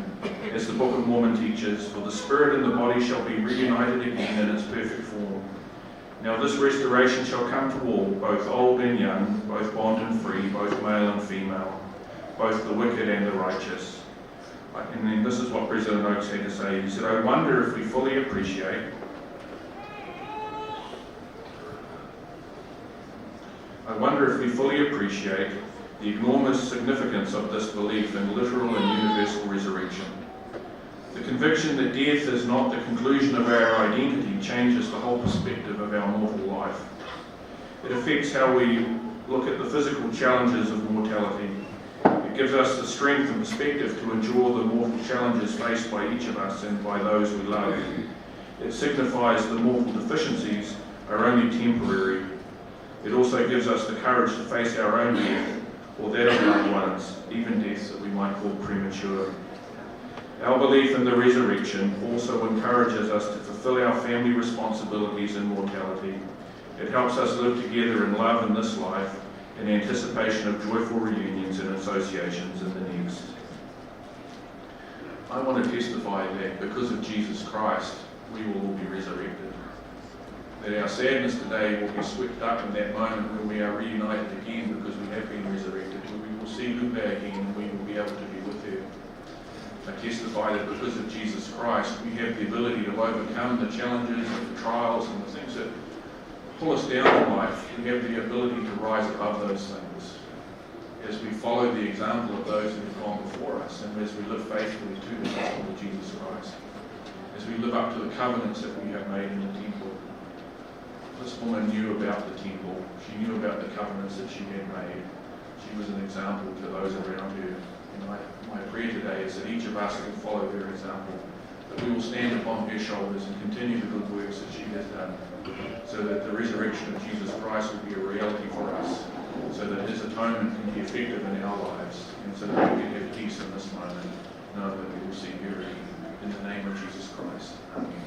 as the Book of Mormon teaches, for the spirit and the body shall be reunited again in its perfect form. Now this restoration shall come to all, both old and young, both bond and free, both male and female, both the wicked and the righteous." And then this is what President Oakes had to say. He said, I wonder if we fully appreciate the enormous significance of this belief in literal and universal resurrection. The conviction that death is not the conclusion of our identity changes the whole perspective of our mortal life. It affects how we look at the physical challenges of mortality. It gives us the strength and perspective to endure the mortal challenges faced by each of us and by those we love. It signifies the mortal deficiencies are only temporary. It also gives us the courage to face our own death, or that of loved ones, even deaths that we might call premature. Our belief in the resurrection also encourages us to fulfill our family responsibilities in mortality. It helps us live together in love in this life, in anticipation of joyful reunions and associations in the next. I want to testify that because of Jesus Christ, we will all be resurrected. That our sadness today will be swept up in that moment when we are reunited again, because we have been resurrected, when we will see Lupe again and we will be able to be with her. I testify that because of Jesus Christ, we have the ability to overcome the challenges and the trials and the things that pull us down in life. We have the ability to rise above those things as we follow the example of those who have gone before us, and as we live faithfully to the gospel of Jesus Christ, as we live up to the covenants that we have made in the temple. This woman knew about the temple. She knew about the covenants that she had made. She was an example to those around her. And my prayer today is that each of us will follow her example, that we will stand upon her shoulders and continue the good works that she has done, so that the resurrection of Jesus Christ will be a reality for us, so that his atonement can be effective in our lives, and so that we can have peace in this moment, knowing that we will see her again. In the name of Jesus Christ. Amen.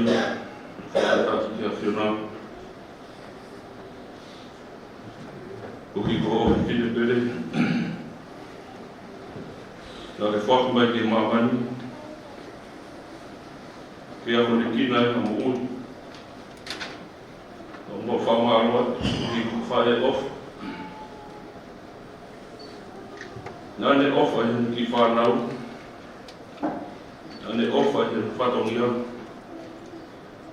whakatatu ki a whiona. Kuki ko o whipine pere. Nā re whaku mai ke mamani. Ke ako ne kina e mo ui. Nā mua whamaroa, kuki ko whae off. Nā ne off a hen ki whanau. Nā ne off a hen whatongia.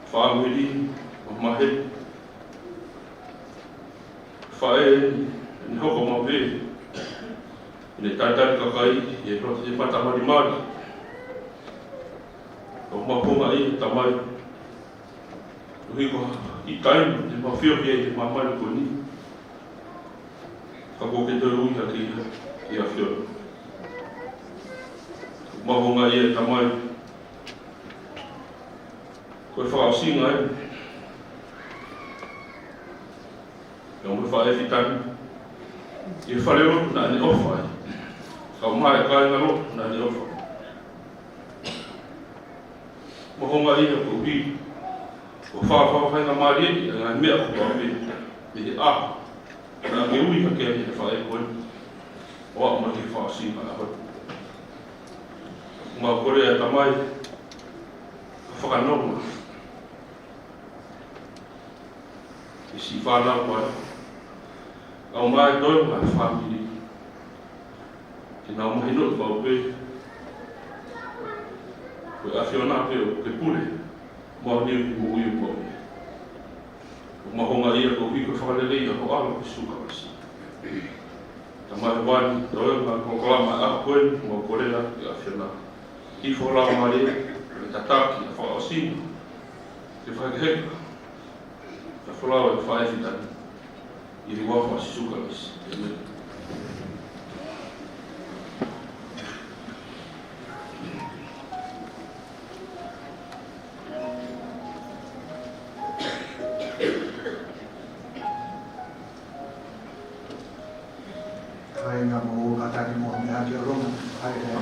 Whaamiri, o mahe. Whae, ne hoko mawe. Ne tātari kakai, e whatamari mari. O mapunga e tamai. Uhi ko I tainu, ne mawhio hea I te mamari ko ni. Kako ke te ui haki I a whio. Mapunga e tamai. Koe whakaosinga e. Ka mwe whae whitani. I whare rotu na ne ofa e. Ka mai kai ngā rotu na ne ofa. Mahonga I ko hi. Ko whawhai ngā maari e ngā mea ko awe. E he a. Nā ke ui ka kea I te whae koe. O a ma ke whaosinga a hoi. Ngā kore a tamai. Ka whakanonga. I si whanau mai. Au mai toi mai whamiri. Ki nā mahi no whau pe. Koe a whiona pe o ke pule. Mua niu ki mo ui o koe. O mahonga ia ko hiko whakalelei a ho ala ki suka wasi. Ta mai wani, toi ngā kokolama a koe, mua korea ki a whiona. Ki whorao mare, ke tataki a whakaosina. Ke whakaheka. Ta whorao e whaewhitani. I ri wafa si suka wasi. Amen. Hai ngā mō ataki mō me hati o ronga. Hai rea.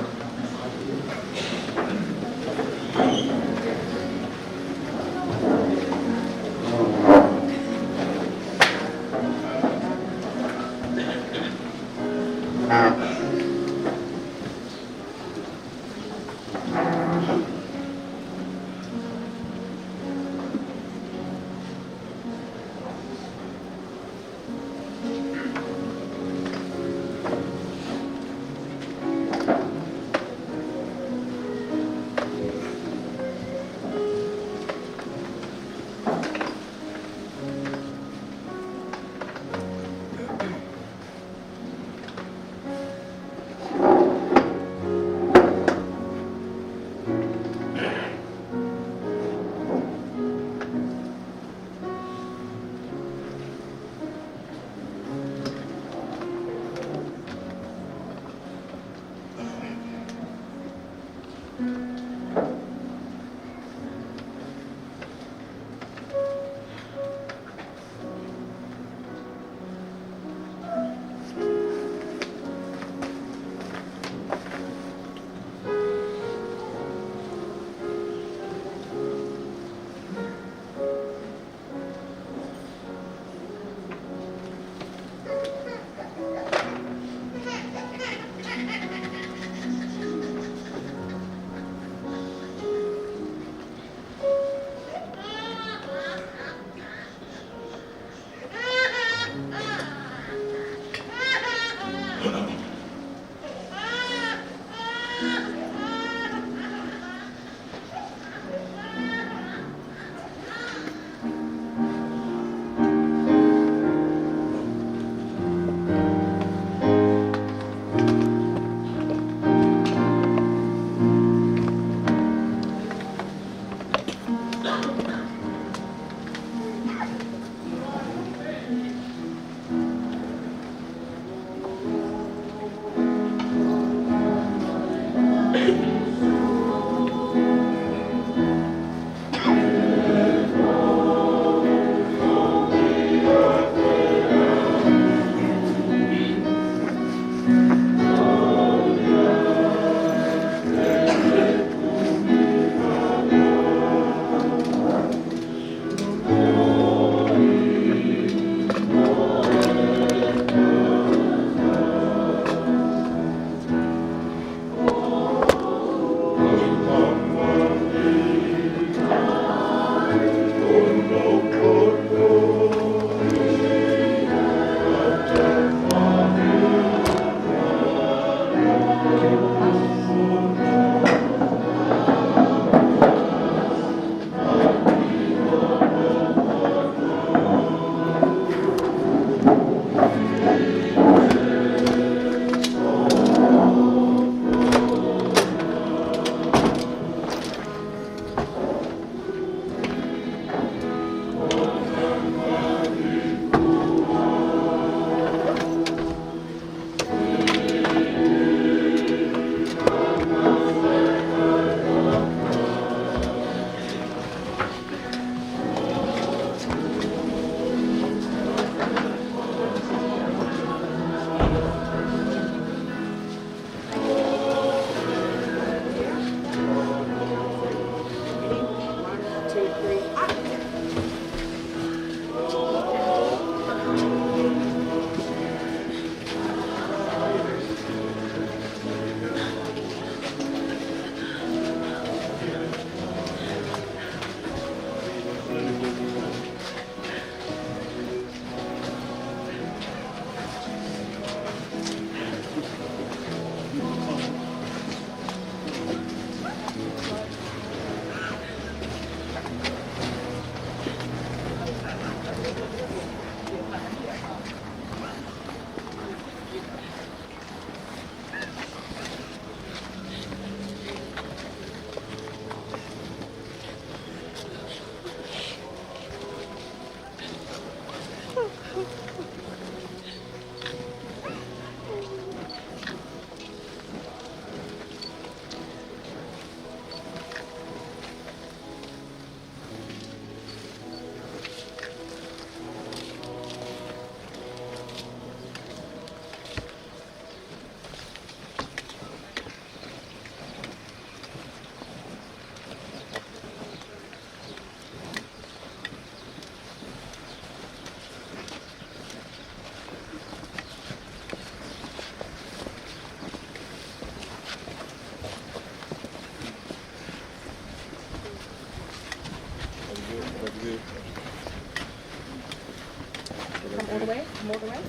come all the way.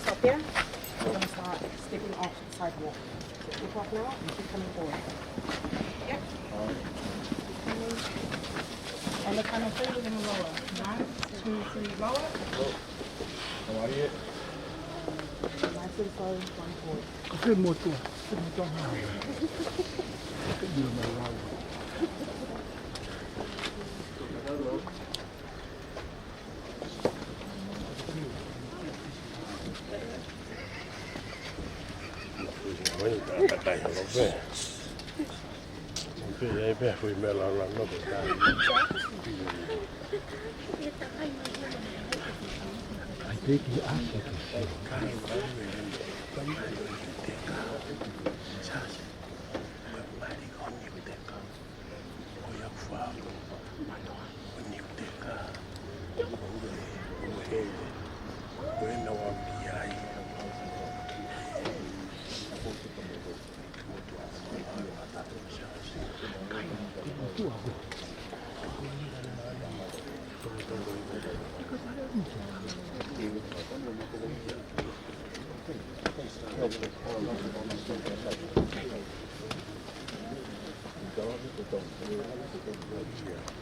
Stop here. We're going to start stepping off the sidewalk. Step off now and keep coming forward. Yep. On the count of 3, we're going to lower. 1, 2, 3, lower. Nice and slow, 1 forward. ขึ้นหมดตัวขึ้นต้องหาเรือมาเล่า Thank you.